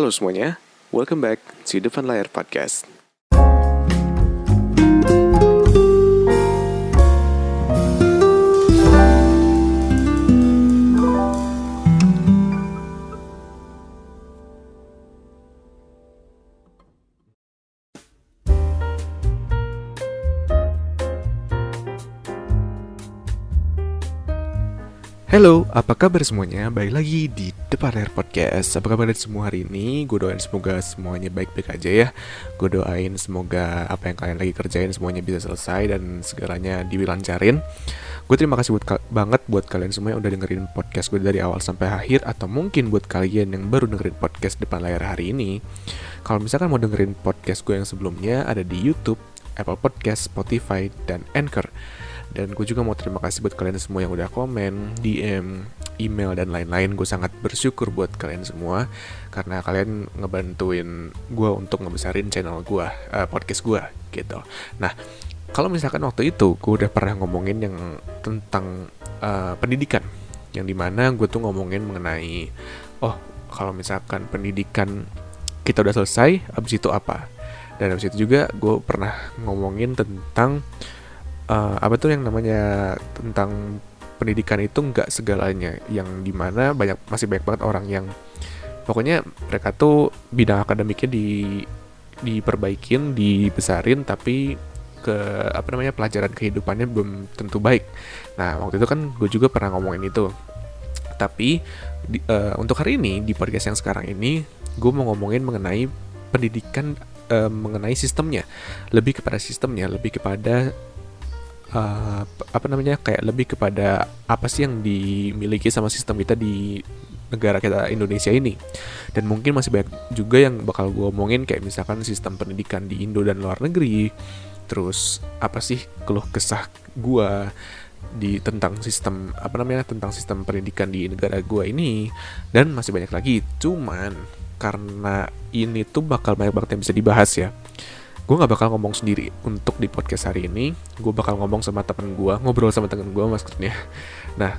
Halo semuanya, welcome back to Depan Layar Podcast. Halo, apa kabar semuanya? Balik lagi di Depan Layar Podcast. Apa kabar semua hari ini? Gue doain semoga semuanya baik-baik aja ya. Gue doain semoga apa yang kalian lagi kerjain semuanya bisa selesai dan segalanya dilancarin. Gue terima kasih banget buat kalian semua yang udah dengerin podcast gue dari awal sampai akhir. Atau mungkin buat kalian yang baru dengerin podcast Depan Layar hari ini. Kalau misalkan mau dengerin podcast gue yang sebelumnya, ada di YouTube, Apple Podcast, Spotify, dan Anchor. Dan gue juga mau terima kasih buat kalian semua yang udah komen, DM, email, dan lain-lain. Gue sangat bersyukur buat kalian semua karena kalian ngebantuin gue untuk ngebesarin channel gue, podcast gue gitu. Nah, kalau misalkan waktu itu gue udah pernah ngomongin yang tentang pendidikan, yang dimana gue tuh ngomongin mengenai kalau misalkan pendidikan kita udah selesai, abis itu apa? Dan abis itu juga gue pernah ngomongin tentang apa tuh yang namanya tentang pendidikan itu nggak segalanya, yang dimana masih banyak banget orang yang pokoknya mereka tuh bidang akademiknya diperbaikin, dibesarin, tapi pelajaran kehidupannya belum tentu baik. Nah, waktu itu kan gue juga pernah ngomongin itu. Tapi untuk hari ini di podcast yang sekarang ini gue mau ngomongin mengenai pendidikan, mengenai sistemnya, lebih kepada kayak lebih kepada apa sih yang dimiliki sama sistem kita di negara kita Indonesia ini. Dan mungkin masih banyak juga yang bakal gue omongin, kayak misalkan sistem pendidikan di Indo dan luar negeri. Terus apa sih keluh kesah gue tentang sistem pendidikan di negara gue ini, dan masih banyak lagi. Cuman karena ini tuh bakal banyak banget yang bisa dibahas ya, gue gak bakal ngomong sendiri untuk di podcast hari ini. Gue bakal ngobrol sama temen gue maksudnya. Nah,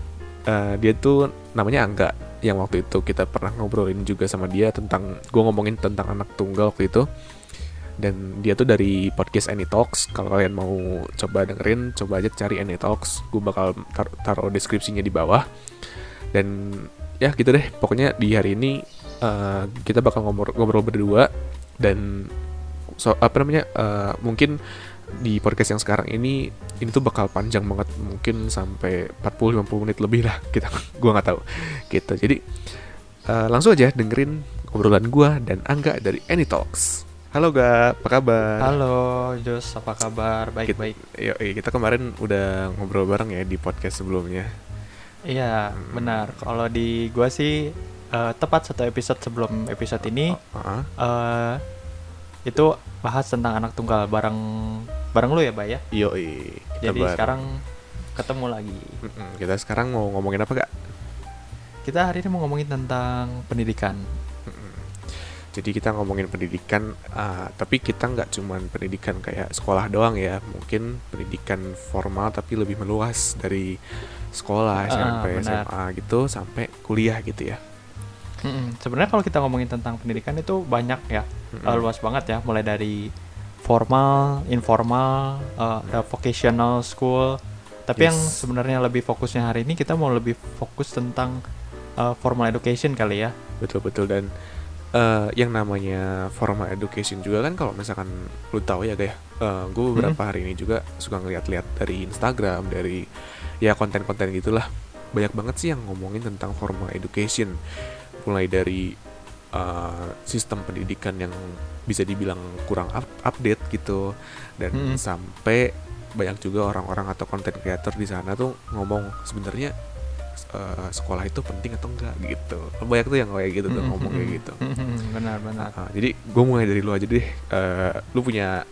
dia tuh namanya Angga, yang waktu itu kita pernah ngobrolin juga sama dia tentang, gue ngomongin tentang anak tunggal waktu itu. Dan dia tuh dari podcast Any Talks. Kalau kalian mau coba dengerin, coba aja cari Any Talks. Gue bakal taruh deskripsinya di bawah. Dan ya gitu deh, pokoknya di hari ini kita bakal ngobrol berdua. Dan mungkin di podcast yang sekarang ini tuh bakal panjang banget, mungkin sampai 40-50 menit lebih lah, gue nggak tahu gitu. Jadi langsung aja dengerin obrolan gue dan Angga dari Any Talks. Halo Ga, apa kabar? Halo Jos, apa kabar? Baik-baik. Kita kemarin udah ngobrol bareng ya di podcast sebelumnya. Iya, benar. Kalau di gue sih tepat satu episode sebelum episode ini itu bahas tentang anak tunggal bareng lu ya, Bay ya? Jadi sekarang ketemu lagi. Kita sekarang mau ngomongin apa, Kak? Kita hari ini mau ngomongin tentang pendidikan. Jadi kita ngomongin pendidikan, tapi kita nggak cuman pendidikan kayak sekolah doang ya. Mungkin pendidikan formal tapi lebih meluas dari sekolah, SMP, SMA gitu sampai kuliah gitu ya. Sebenarnya kalau kita ngomongin tentang pendidikan itu banyak ya, luas banget ya, mulai dari formal, informal, ada vocational school. Tapi yang sebenarnya lebih fokusnya hari ini, kita mau lebih fokus tentang formal education kali ya. Betul-betul. Dan yang namanya formal education juga kan, kalau misalkan lu tahu ya guys, gue beberapa hari ini juga suka ngeliat-liat dari Instagram, dari ya konten-konten gitulah. Banyak banget sih yang ngomongin tentang formal education, mulai dari sistem pendidikan yang bisa dibilang kurang update gitu, dan sampai banyak juga orang-orang atau content creator di sana tuh ngomong sebenarnya sekolah itu penting atau enggak gitu. Banyak tuh yang kayak gitu tuh ngomong kayak gitu. Benar. Jadi gue mulai dari lu aja deh. Lu punya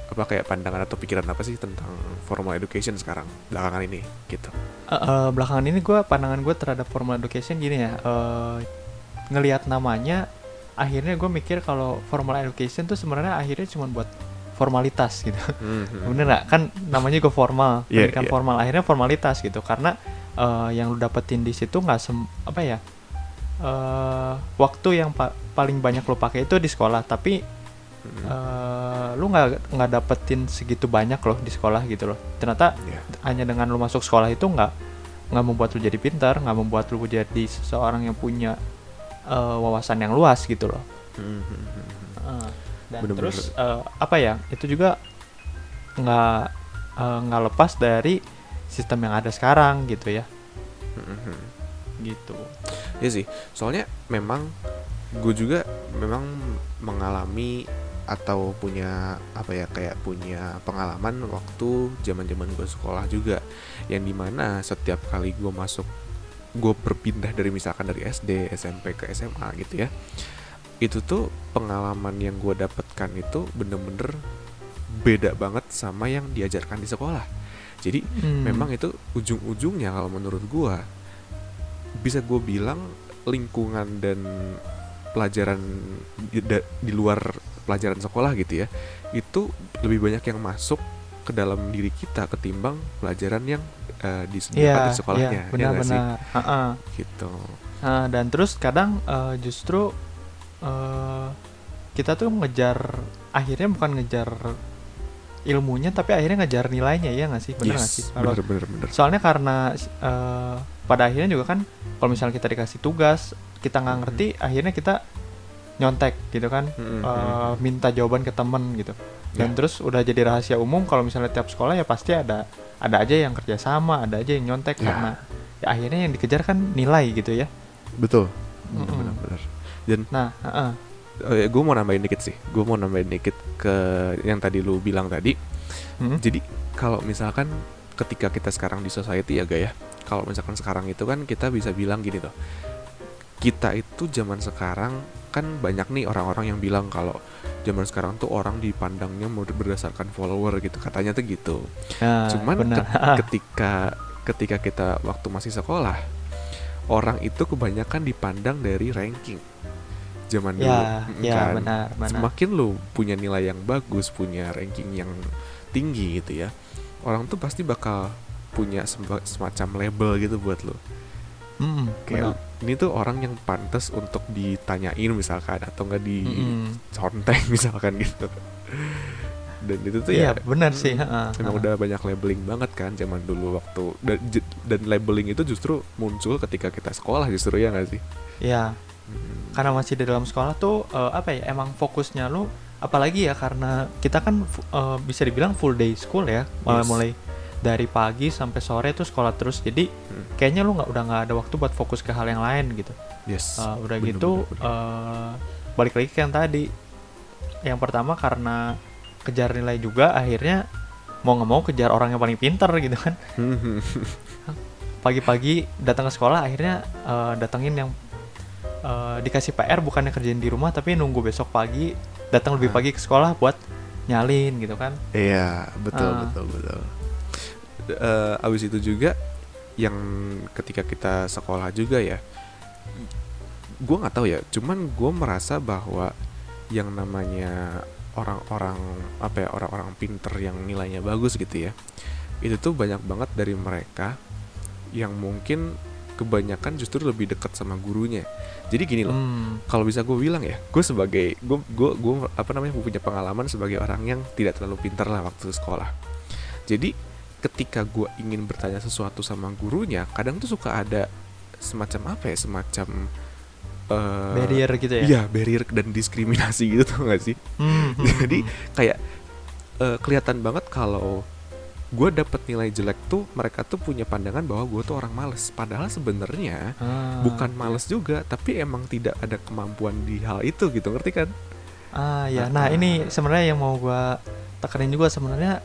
apa kayak pandangan atau pikiran apa sih tentang formal education sekarang belakangan ini gitu? Belakangan ini pandangan gue terhadap formal education gini ya. Ngelihat namanya, akhirnya gue mikir kalau formal education tuh sebenarnya akhirnya cuma buat formalitas gitu. Bener nggak? Kan namanya juga formal, pendidikan formal, akhirnya formalitas gitu. Karena yang lu dapetin di situ nggak waktu yang paling banyak lo pakai itu di sekolah, tapi lu nggak dapetin segitu banyak loh di sekolah gitu loh. Ternyata hanya dengan lu masuk sekolah itu nggak membuat lu jadi pintar, nggak membuat lu jadi seseorang yang punya wawasan yang luas gitu loh. Dan Bener-bener. terus apa ya, itu juga nggak lepas dari sistem yang ada sekarang gitu ya, gitu. Iya sih, soalnya memang gue juga memang mengalami atau punya apa ya, kayak punya pengalaman waktu zaman gue sekolah juga, yang dimana setiap kali gue berpindah dari misalkan dari SD, SMP ke SMA gitu ya, itu tuh pengalaman yang gue dapatkan itu bener-bener beda banget sama yang diajarkan di sekolah. Jadi memang itu ujung-ujungnya kalau menurut gue bisa gue bilang lingkungan dan pelajaran di luar pelajaran sekolah gitu ya, itu lebih banyak yang masuk ke dalam diri kita ketimbang pelajaran yang disediakan di sekolahnya. Iya, benar-benar. Gitu. Dan terus kadang justru kita tuh akhirnya bukan ngejar ilmunya, tapi akhirnya ngejar nilainya, ya nggak sih? Bener nggak sih? Kalau bener. soalnya karena pada akhirnya juga kan, kalau misalnya kita dikasih tugas kita nggak ngerti, akhirnya kita nyontek gitu kan, minta jawaban ke temen gitu. Dan terus udah jadi rahasia umum kalau misalnya tiap sekolah ya pasti ada aja yang kerja sama, ada aja yang nyontek, karena ya akhirnya yang dikejar kan nilai gitu ya. Betul. Benar. Dan gue mau nambahin dikit ke yang tadi lu bilang tadi. Jadi kalau misalkan ketika kita sekarang di society ya Gaya, kalau misalkan sekarang itu kan kita bisa bilang gini tuh, kita itu zaman sekarang kan banyak nih orang-orang yang bilang kalau zaman sekarang tuh orang dipandangnya berdasarkan follower gitu, katanya tuh gitu. Cuman ketika kita waktu masih sekolah, orang itu kebanyakan dipandang dari ranking zaman dulu, kan? Benar. Semakin lu punya nilai yang bagus, punya ranking yang tinggi gitu ya, orang tuh pasti bakal punya semacam label gitu buat lu. Kayak ini tuh orang yang pantas untuk ditanyain misalkan, atau nggak dicontek misalkan gitu. Dan itu tuh benar sih. Memang udah banyak labeling banget kan zaman dulu waktu, dan labeling itu justru muncul ketika kita sekolah justru, ya nggak sih? Iya. Karena masih di dalam sekolah tuh emang fokusnya lu, apalagi ya karena kita kan bisa dibilang full day school ya, mulai dari pagi sampai sore tuh sekolah terus, jadi kayaknya lu udah nggak ada waktu buat fokus ke hal yang lain gitu. Udah gitu balik lagi ke yang tadi, yang pertama karena kejar nilai juga, akhirnya mau nggak mau kejar orang yang paling pintar gitu kan. Pagi-pagi datang ke sekolah, akhirnya datengin yang dikasih PR, bukannya kerjain di rumah, tapi nunggu besok pagi datang lebih pagi ke sekolah buat nyalin gitu kan. Iya, betul. Abis itu juga yang ketika kita sekolah juga ya, gue nggak tahu ya, cuman gue merasa bahwa yang namanya orang-orang pinter yang nilainya bagus gitu ya, itu tuh banyak banget dari mereka yang mungkin kebanyakan justru lebih dekat sama gurunya. Jadi gini loh, kalau bisa gue bilang ya, gue punya pengalaman sebagai orang yang tidak terlalu pintar lah waktu sekolah. Jadi ketika gue ingin bertanya sesuatu sama gurunya, kadang tuh suka ada semacam barrier gitu ya? Iya, barrier dan diskriminasi gitu, tau gak sih? Jadi kayak kelihatan banget kalau gue dapet nilai jelek tuh, mereka tuh punya pandangan bahwa gue tuh orang males. Padahal sebenarnya bukan males juga, tapi emang tidak ada kemampuan di hal itu gitu, ngerti kan? Nah ini sebenarnya yang mau gue tekanin juga sebenarnya.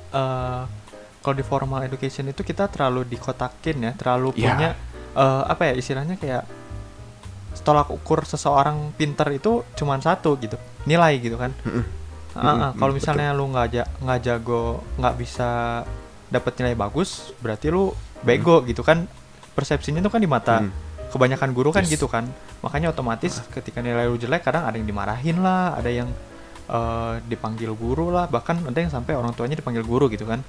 Kalau di formal education itu kita terlalu dikotakin ya, terlalu punya istilahnya kayak tolak ukur seseorang pintar itu cuma satu gitu, nilai gitu kan. Kalau misalnya lu nggak jago, nggak bisa dapat nilai bagus, berarti lu bego gitu kan, persepsinya tuh kan di mata kebanyakan guru kan gitu kan. Makanya otomatis ketika nilai lu jelek, kadang ada yang dimarahin lah, ada yang dipanggil guru lah, bahkan ada yang sampai orang tuanya dipanggil guru gitu kan.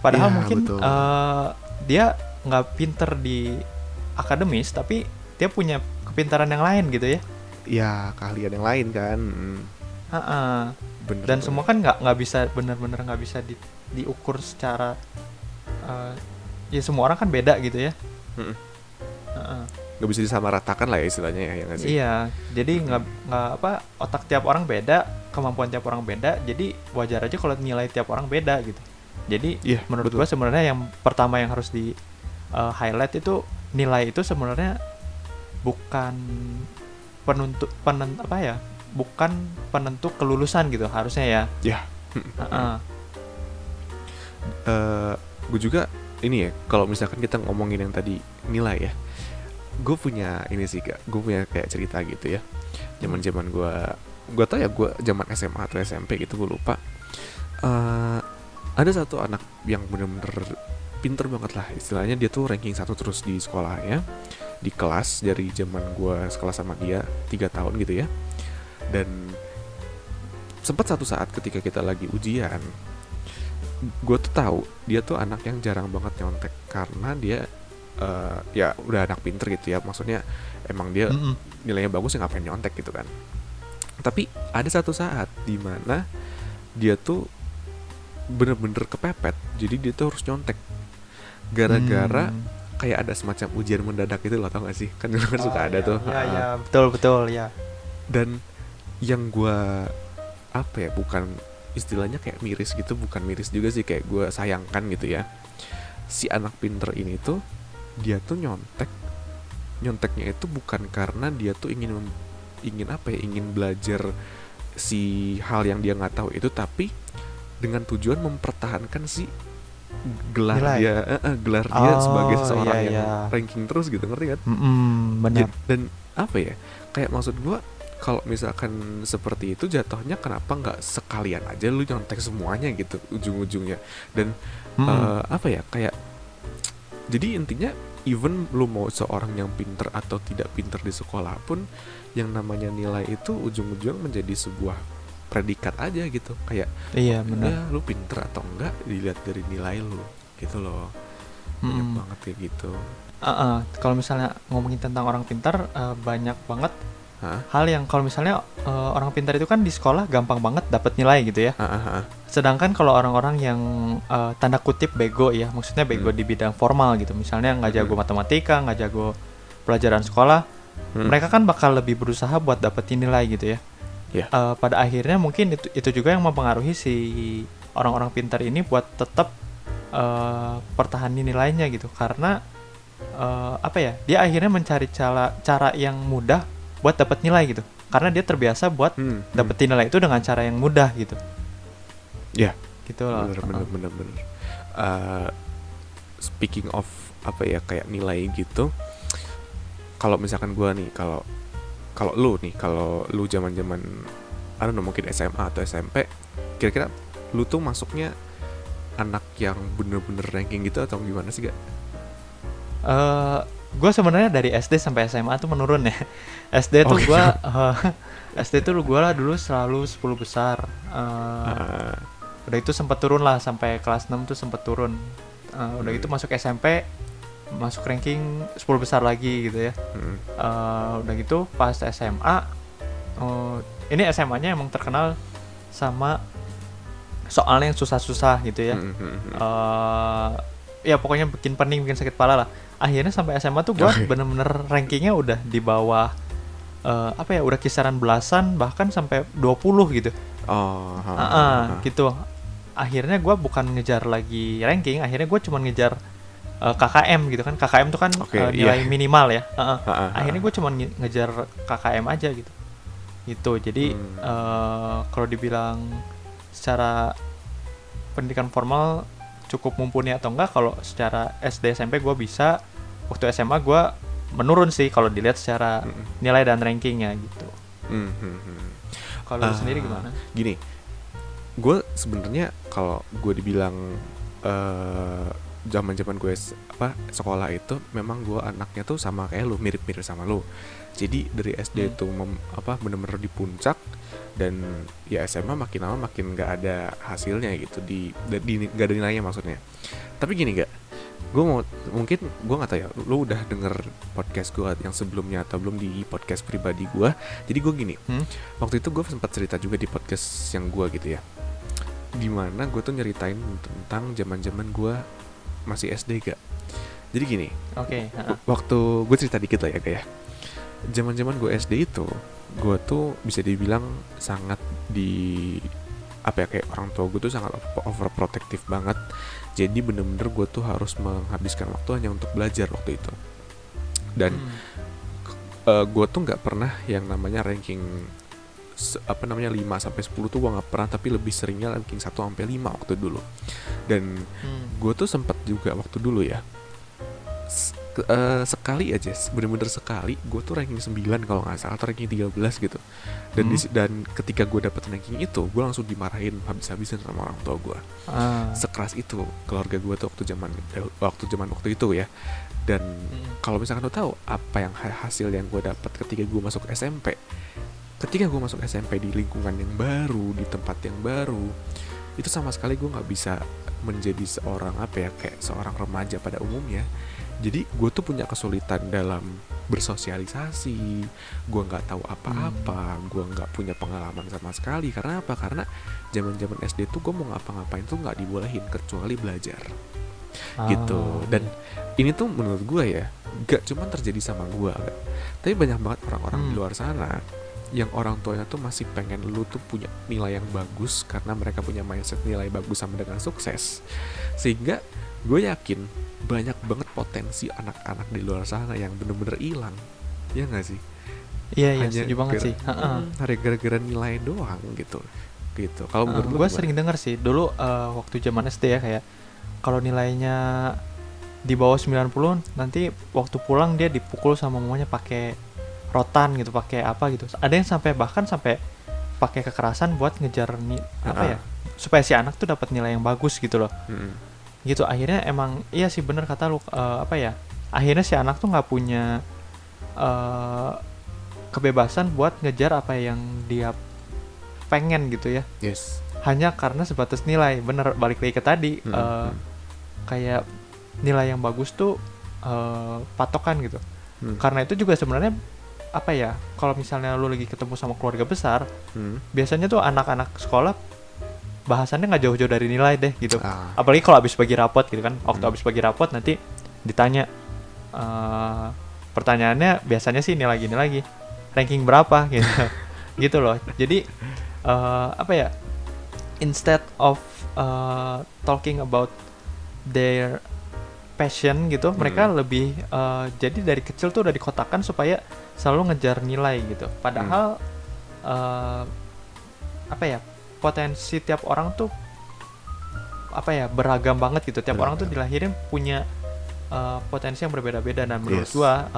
Padahal mungkin dia nggak pinter di akademis, tapi dia punya kepintaran yang lain gitu ya. Ya keahlian yang lain kan. Heeh. Bener, Dan bener. semua kan nggak bisa bener-bener nggak bisa diukur secara eh, ya semua orang kan beda gitu ya. Mm-mm. Heeh. Nggak bisa disamaratakan lah ya istilahnya ya nggak sih. Iya, jadi nggak apa, otak tiap orang beda, kemampuan tiap orang beda, jadi wajar aja kalau nilai tiap orang beda gitu. Jadi Iya, menurut betul. gua sebenarnya yang pertama yang harus di highlight itu nilai itu sebenarnya bukan apa ya, bukan penentu kelulusan gitu harusnya ya. Ya. Heeh. Gue juga ini ya, kalau misalkan kita ngomongin yang tadi nilai ya, gue punya ini sih kak, gue punya kayak cerita gitu ya. Zaman gue tau ya, gue zaman SMA atau SMP gitu gue lupa. Ada satu anak yang bener-bener pinter banget lah istilahnya, dia tuh ranking 1 terus di sekolahnya, di kelas, dari zaman gue sekelas sama dia 3 tahun gitu ya. Dan sempat satu saat ketika kita lagi ujian, gue tuh tahu dia tuh anak yang jarang banget nyontek karena dia ya udah anak pinter gitu ya, maksudnya emang dia Mm-mm. nilainya bagus ya ngapain nyontek gitu kan. Tapi ada satu saat di mana dia tuh bener-bener kepepet, jadi dia tuh harus nyontek gara-gara Hmm. kayak ada semacam ujian mendadak itu, lo tau gak sih, kan dulu kan suka Oh, ada ya, tuh. ya, ya, betul ya. Dan yang gue apa ya, bukan istilahnya kayak miris gitu, bukan miris juga sih, kayak gue sayangkan gitu ya, si anak pinter ini tuh dia tuh nyonteknya itu bukan karena dia tuh ingin apa ya, ingin belajar si hal yang dia nggak tahu itu, tapi dengan tujuan mempertahankan si gelar Nilai. dia, gelar dia sebagai Oh, seseorang iya, yang iya. ranking terus gitu, ngerti kan? Benar. Dan apa ya, kayak maksud gua, kalau misalkan seperti itu jatuhnya, kenapa nggak sekalian aja lu nyontek semuanya gitu ujung-ujungnya. Dan apa ya, kayak jadi intinya, even lu mau seorang yang pinter atau tidak pinter di sekolah pun, yang namanya nilai itu ujung-ujung menjadi sebuah predikat aja gitu, kayak Iya, benar. ya lu pinter atau enggak dilihat dari nilai lu gitu loh. Banyak banget kayak gitu. Kalau misalnya ngomongin tentang orang pintar, banyak banget Hah? hal yang kalau misalnya orang pintar itu kan di sekolah gampang banget dapat nilai gitu ya. Sedangkan kalau orang-orang yang tanda kutip bego ya, maksudnya bego di bidang formal gitu, misalnya nggak jago matematika, nggak jago pelajaran sekolah, mereka kan bakal lebih berusaha buat dapetin nilai gitu ya. Ya. Pada akhirnya mungkin itu juga yang mempengaruhi si orang-orang pintar ini buat tetap pertahanin nilainya gitu, karena apa ya, dia akhirnya mencari cara yang mudah buat dapat nilai gitu, karena dia terbiasa buat dapetin nilai itu dengan cara yang mudah gitu. Ya, Gitu loh. bener. Speaking of apa ya, kayak nilai gitu, kalau misalkan gua nih, kalau lu zaman I don't know, mungkin SMA atau SMP, kira-kira lu tuh masuknya anak yang bener-bener ranking gitu atau gimana sih gak? Gue sebenarnya dari SD sampai SMA tuh menurun ya. SD tuh Oke. gue SD tuh gue lah dulu selalu 10 besar. Udah itu sempat turun lah sampai kelas 6 tuh sempat turun. Udah itu masuk SMP, masuk ranking 10 besar lagi gitu ya. Udah gitu pas SMA, ini SMA-nya emang terkenal sama soalnya yang susah-susah gitu ya. Ya pokoknya bikin pening, bikin sakit kepala lah. Akhirnya sampai SMA tuh gue bener-bener rankingnya udah di bawah apa ya, udah kisaran belasan, bahkan sampai 20 gitu. Gitu. Akhirnya gue bukan ngejar lagi ranking, akhirnya gue cuma ngejar KKM gitu kan. KKM tuh kan nilai minimal ya. Akhirnya gue cuma ngejar KKM aja gitu. Gitu. Jadi kalau dibilang secara pendidikan formal cukup mumpuni atau enggak, kalau secara SD SMP gue bisa, waktu SMA gue menurun sih kalau dilihat secara nilai dan rankingnya gitu. Kalau lu sendiri gimana? Gini, gue sebenarnya kalau gue dibilang zaman gue sekolah itu, memang gue anaknya tuh sama kayak lu, mirip-mirip sama lu. Jadi dari SD itu bener-bener di puncak, dan ya SMA makin lama makin nggak ada hasilnya gitu, nggak ada nilainya maksudnya. Tapi gini, nggak, Mungkin gue nggak tahu ya, lu udah denger podcast gue yang sebelumnya atau belum di podcast pribadi gue. Jadi gue gini, waktu itu gue sempat cerita juga di podcast yang gue gitu ya, dimana gue tuh nyeritain tentang zaman gue masih SD gak. Jadi gini, waktu gue cerita dikit lah ya kayak zaman gue SD itu, gue tuh bisa dibilang sangat di apa ya, kayak orang tua gue tuh sangat overprotective banget. Jadi bener-bener gue tuh harus menghabiskan waktu hanya untuk belajar waktu itu. Dan gue tuh nggak pernah yang namanya ranking 5 sampai 10 tuh gue nggak pernah, tapi lebih seringnya ranking 1 sampai 5 waktu dulu. Dan gue tuh sempat juga waktu dulu ya, sekali aja, bener-bener sekali gue tuh ranking 9 kalau nggak salah, atau ranking 13 gitu. Dan ketika gue dapet ranking itu, gue langsung dimarahin habis-habisan sama orang tua gue. Sekeras itu keluarga gue tuh waktu itu ya. Dan kalau misalkan lo tahu apa yang hasil yang gue dapat ketika gue masuk SMP, di lingkungan yang baru, di tempat yang baru, itu sama sekali gue nggak bisa menjadi seorang kayak seorang remaja pada umumnya. Jadi gue tuh punya kesulitan dalam bersosialisasi, gue nggak tahu apa-apa, gue nggak punya pengalaman sama sekali. Karena apa? Karena zaman SD tuh gue mau ngapa-ngapain tuh nggak dibolehin kecuali belajar, gitu. Dan ini tuh menurut gue ya, gak cuma terjadi sama gue, tapi banyak banget orang-orang di luar sana yang orang tuanya tuh masih pengen lu tuh punya nilai yang bagus karena mereka punya mindset nilai bagus sama dengan sukses. Sehingga gue yakin banyak banget potensi anak-anak di luar sana yang bener-bener hilang. Ya gak sih? Iya, setuju banget sih. Hanya gara-gara nilai doang gitu. Kalau menurut gue sering denger sih dulu waktu zaman SD ya, kayak kalau nilainya di bawah 90, nanti waktu pulang dia dipukul sama mamanya pakai rotan gitu, pakai apa gitu. Ada yang bahkan sampai pakai kekerasan buat ngejar supaya si anak tuh dapat nilai yang bagus gitu loh. Gitu. Akhirnya emang iya sih, bener kata lu, akhirnya si anak tuh nggak punya kebebasan buat ngejar apa yang dia pengen gitu ya. Yes. Hanya karena sebatas nilai. Bener, balik lagi ke tadi, kayak nilai yang bagus tuh patokan gitu. Karena itu juga sebenarnya kalau misalnya lu lagi ketemu sama keluarga besar, biasanya tuh anak-anak sekolah bahasannya nggak jauh-jauh dari nilai deh gitu. Apalagi kalau habis bagi rapot gitu kan. Waktu habis bagi rapot nanti ditanya, pertanyaannya biasanya sih ini lagi ranking berapa gitu. Gitu loh. Jadi instead of talking about their passion gitu, mereka lebih jadi dari kecil tuh udah dikotakkan supaya selalu ngejar nilai gitu. Padahal potensi tiap orang tuh beragam banget gitu. Tiap orang tuh dilahirin punya potensi yang berbeda-beda, dan menurut gua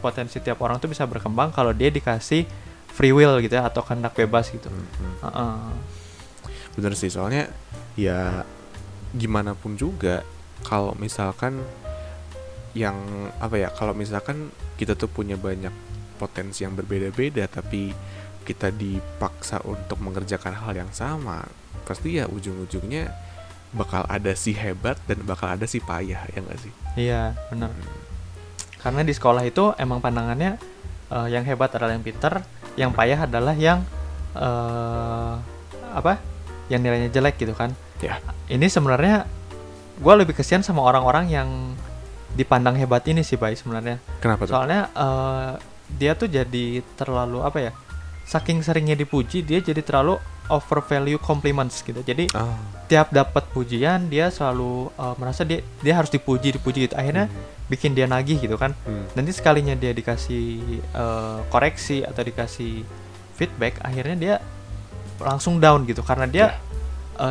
potensi tiap orang tuh bisa berkembang kalau dia dikasih free will gitu ya, atau kehendak bebas gitu. Bener sih, soalnya ya gimana pun juga kalau misalkan kalau misalkan kita tuh punya banyak potensi yang berbeda-beda, tapi kita dipaksa untuk mengerjakan hal yang sama, pasti ya ujung-ujungnya bakal ada si hebat dan bakal ada si payah, ya nggak sih? Iya, benar. Karena di sekolah itu emang pandangannya yang hebat adalah yang pintar, yang payah adalah yang yang nilainya jelek gitu kan. Ini sebenarnya gue lebih kesian sama orang-orang yang dipandang hebat ini sih, Bay, sebenarnya. Kenapa tuh? Soalnya dia tuh jadi terlalu saking seringnya dipuji, dia jadi terlalu overvalue compliments gitu. Jadi tiap dapat pujian dia selalu merasa dia harus dipuji gitu. Akhirnya bikin dia nagih gitu kan. Nanti sekalinya dia dikasih koreksi atau dikasih feedback, akhirnya dia langsung down gitu karena dia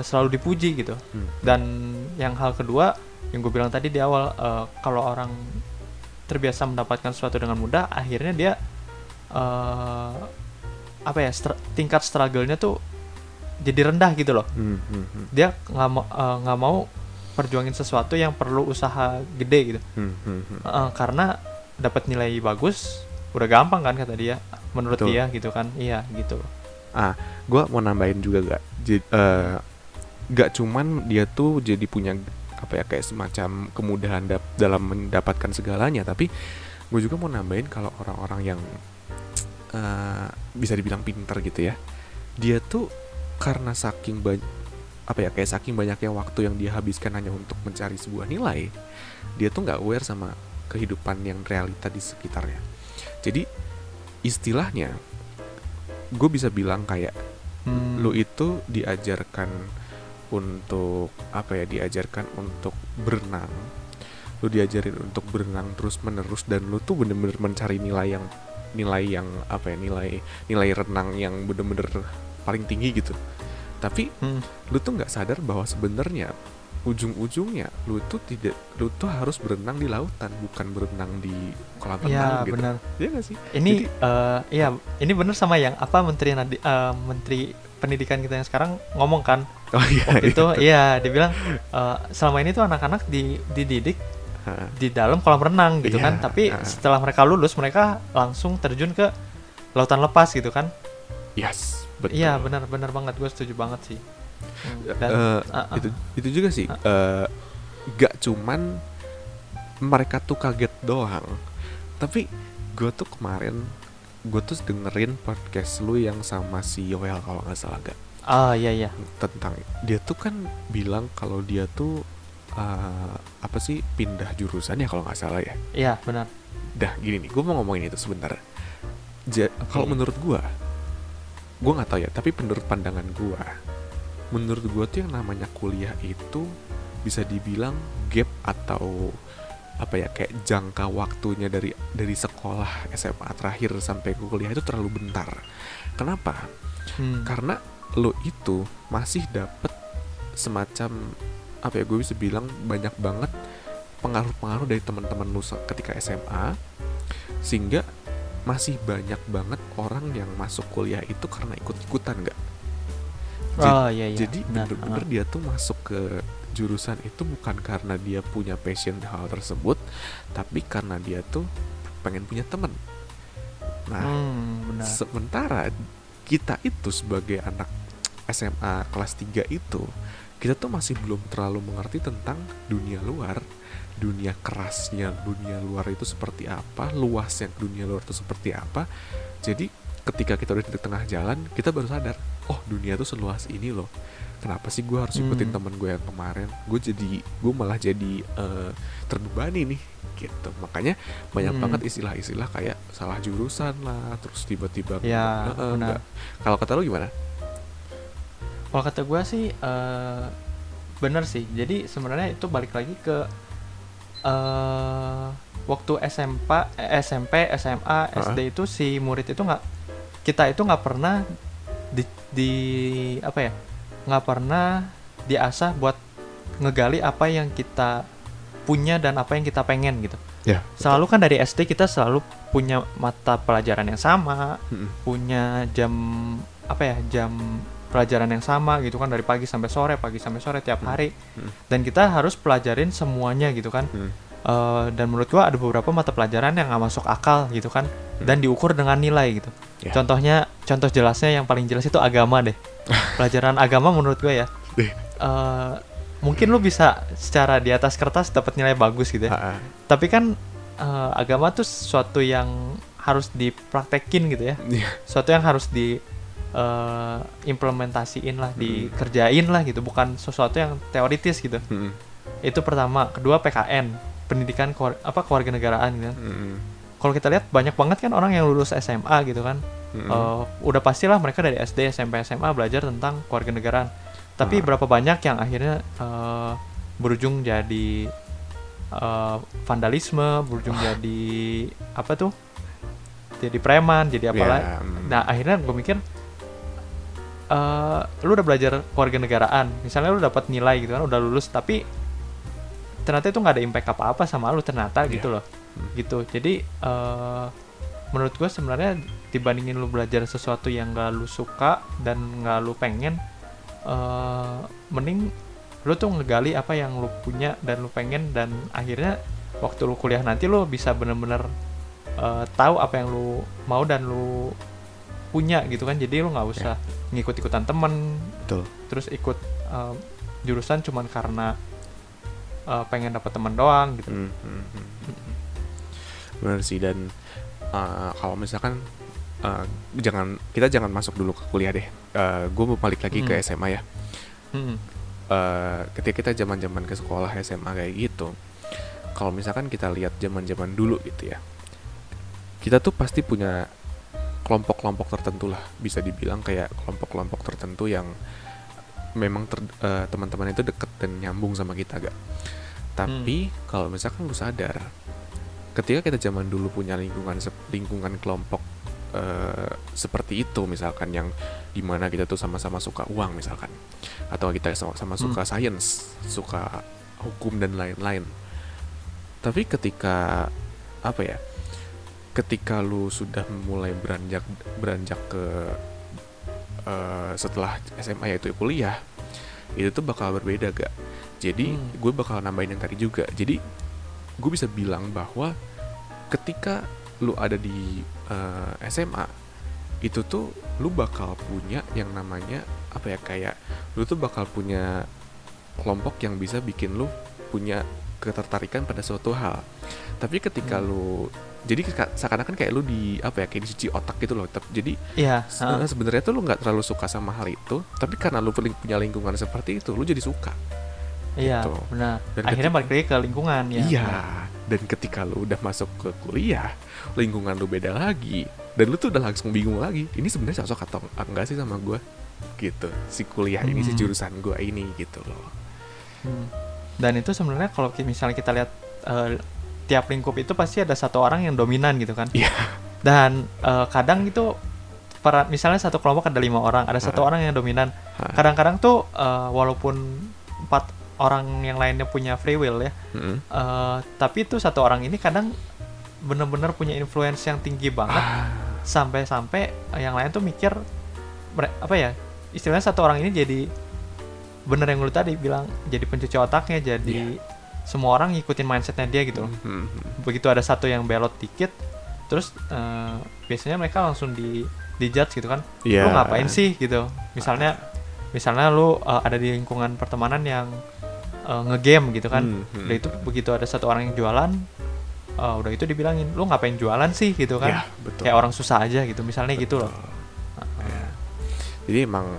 selalu dipuji gitu. Dan yang hal kedua yang gue bilang tadi di awal, kalau orang terbiasa mendapatkan sesuatu dengan mudah, akhirnya dia tingkat struggle-nya tuh jadi rendah gitu loh. Dia nggak mau perjuangin sesuatu yang perlu usaha gede gitu. Karena dapat nilai bagus udah gampang kan, kata dia, menurut dia gitu kan. Iya gitu. Gue mau nambahin juga gak cuman dia tuh jadi punya apa ya, kayak semacam kemudahan dalam mendapatkan segalanya, tapi gue juga mau nambahin kalau orang-orang yang bisa dibilang pinter gitu ya, dia tuh karena saking apa ya, kayak saking banyaknya waktu yang dia habiskan hanya untuk mencari sebuah nilai, dia tuh nggak aware sama kehidupan yang realita di sekitarnya. Jadi istilahnya gue bisa bilang kayak lu itu diajarkan untuk apa ya, diajarkan untuk berenang, lu diajarin untuk berenang terus menerus, dan lu tuh bener-bener mencari nilai yang apa ya, nilai renang yang bener-bener paling tinggi gitu. Tapi lu tuh nggak sadar bahwa sebenarnya ujung-ujungnya lu tuh harus berenang di lautan, bukan berenang di kolam renang gitu. Benar. Iya nggak sih? Ini Jadi, ini bener sama yang apa menteri pendidikan kita yang sekarang ngomong kan. oh iya, Waktu itu itu. iya dia bilang selama ini tuh anak-anak dididik di dalam kolam renang gitu kan, tapi setelah mereka lulus mereka langsung terjun ke lautan lepas gitu kan. Yes, betul. Iya benar banget, gue setuju banget sih. Dan itu juga sih, gak cuman mereka tuh kaget doang, tapi gue tuh kemarin dengerin podcast lu yang sama si Yoel kalau nggak salah, gak? Iya Tentang dia tuh kan bilang kalau dia tuh apa sih, pindah jurusan ya kalau nggak salah ya. iya benar. Dah gini nih, gue mau ngomongin itu sebentar. Kalau menurut gue nggak tahu ya, tapi menurut pandangan menurut gue tuh yang namanya kuliah itu bisa dibilang gap atau apa ya, kayak jangka waktunya dari sekolah SMA terakhir sampai ke kuliah itu terlalu bentar. Kenapa? Karena lo itu masih dapet semacam apa ya, gue bisa bilang banyak banget pengaruh-pengaruh dari teman-teman lu ketika SMA, sehingga masih banyak banget orang yang masuk kuliah itu karena ikut-ikutan, nggak? Iya. Jadi bener-bener dia tuh masuk ke jurusan itu bukan karena dia punya passion hal tersebut, tapi karena dia tuh pengen punya teman. Nah, benar. sementara kita itu sebagai anak SMA kelas 3 itu, kita tuh masih belum terlalu mengerti tentang dunia luar, dunia kerasnya dunia luar itu seperti apa, luasnya dunia luar itu seperti apa. Jadi ketika kita udah di tengah jalan, kita baru sadar, oh dunia tuh seluas ini loh. Kenapa sih gue harus ikutin temen gue yang kemarin? Gue malah jadi terbebani nih gitu. Makanya banyak banget istilah-istilah kayak salah jurusan lah, terus tiba-tiba enggak. Kalau kata lu gimana? Kalau kata gue sih bener sih. Jadi sebenarnya itu balik lagi ke waktu SMP, SMA, SD itu si murid itu kita itu nggak pernah nggak pernah diasah buat ngegali apa yang kita punya dan apa yang kita pengen gitu. Ya, selalu kan dari SD kita selalu punya mata pelajaran yang sama, punya jam pelajaran yang sama gitu kan, dari pagi sampai sore tiap hari, dan kita harus pelajarin semuanya gitu kan. Dan menurut gua ada beberapa mata pelajaran yang nggak masuk akal gitu kan, dan diukur dengan nilai gitu. Contoh jelasnya yang paling jelas itu agama deh. Pelajaran agama menurut gua ya, mungkin lu bisa secara di atas kertas dapat nilai bagus gitu ya, tapi kan agama tuh sesuatu yang harus dipraktekin gitu ya, sesuatu yang harus implementasiin lah, dikerjain lah gitu, bukan sesuatu yang teoritis gitu. Itu pertama. Kedua, PKN, pendidikan kewarganegaraan gitu. Kalau kita lihat banyak banget kan orang yang lulus SMA gitu kan, udah pastilah mereka dari SD, SMP, SMA belajar tentang kewarganegaraan. Tapi berapa banyak yang akhirnya berujung jadi vandalisme, berujung jadi apa tuh? Jadi preman, jadi apalah. Nah, akhirnya gue mikir, lu udah belajar kewarganegaraan, misalnya lu dapat nilai gitu kan, udah lulus, tapi ternyata itu nggak ada impact apa-apa sama lu ternyata gitu loh. Gitu. Jadi menurut gue sebenarnya dibandingin lu belajar sesuatu yang gak lu suka dan gak lu pengen, mending lu tuh ngegali apa yang lu punya dan lu pengen, dan akhirnya waktu lu kuliah nanti lu bisa bener-bener tahu apa yang lu mau dan lu punya gitu kan. Jadi lu nggak usah ngikut-ikutan temen, betul, terus ikut jurusan cuman karena pengen dapat teman doang gitu. Benar sih. Dan kalau misalkan jangan masuk dulu ke kuliah deh. Gue mau balik lagi ke SMA ya. Hmm. Ketika kita zaman ke sekolah SMA kayak gitu, kalau misalkan kita lihat zaman dulu gitu ya, kita tuh pasti punya kelompok-kelompok tertentu lah, bisa dibilang kayak kelompok-kelompok tertentu yang memang teman-teman itu deket dan nyambung sama kita gak. Tapi kalau misalkan lu sadar, ketika kita zaman dulu punya lingkungan kelompok seperti itu, misalkan yang dimana kita tuh sama-sama suka uang misalkan, atau kita sama-sama suka sains, suka hukum dan lain-lain. Tapi ketika ketika lu sudah mulai beranjak ke setelah SMA yaitu kuliah, itu tuh bakal berbeda gak. Jadi gue bakal nambahin yang tadi juga. Jadi gue bisa bilang bahwa ketika lu ada di SMA, itu tuh lu bakal punya yang namanya kayak lu tuh bakal punya kelompok yang bisa bikin lu punya ketertarikan pada suatu hal. Tapi ketika lu jadi seakan-akan kayak lu kayak dicuci otak gitu loh. Jadi sebenarnya tuh lu nggak terlalu suka sama hal itu, tapi karena lu punya lingkungan seperti itu, lu jadi suka. Iya, gitu. Benar. Dan akhirnya balik lagi ke lingkungan ya. Iya. Dan ketika lu udah masuk ke kuliah, lingkungan lu beda lagi, dan lu tuh udah langsung bingung lagi, ini sebenarnya cocok atau enggak sih sama gue, gitu. Si kuliah ini, si jurusan gue ini, gitu loh. Dan itu sebenarnya kalau misalnya kita lihat tiap lingkup itu pasti ada satu orang yang dominan gitu kan. Iya. Dan kadang itu misalnya satu kelompok ada 5 orang, ada satu orang yang dominan. Kadang-kadang tuh walaupun 4 orang yang lainnya punya free will ya, tapi itu satu orang ini kadang bener-bener punya influence yang tinggi banget, sampai-sampai yang lain tuh mikir istilahnya satu orang ini jadi bener yang lu tadi bilang, jadi pencuci otaknya, jadi semua orang ngikutin mindsetnya dia gitu loh. Begitu ada satu yang belot dikit, terus biasanya mereka langsung di judge gitu kan, lu ngapain sih gitu. Misalnya lu ada di lingkungan pertemanan yang ngegame gitu kan, udah itu begitu ada satu orang yang jualan, udah itu dibilangin, lu ngapain jualan sih gitu kan, kayak orang susah aja gitu misalnya. Gitu loh. Jadi emang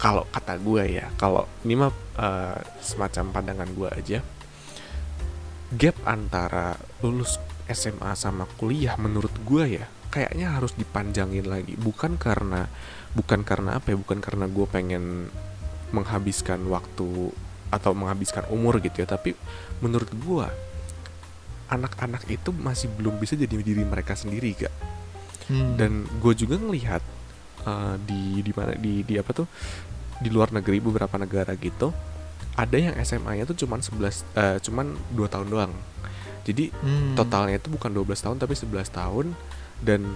kalau kata gue ya, kalau ini mah semacam pandangan gue aja, gap antara lulus SMA sama kuliah menurut gue ya kayaknya harus dipanjangin lagi. Bukan karena gue pengen menghabiskan waktu atau menghabiskan umur gitu ya, tapi menurut gue anak-anak itu masih belum bisa jadi diri mereka sendiri gak. Dan gue juga ngelihat di luar negeri, beberapa negara gitu, ada yang SMA-nya tuh cuman 2 tahun doang. Jadi totalnya itu bukan 12 tahun tapi 11 tahun. Dan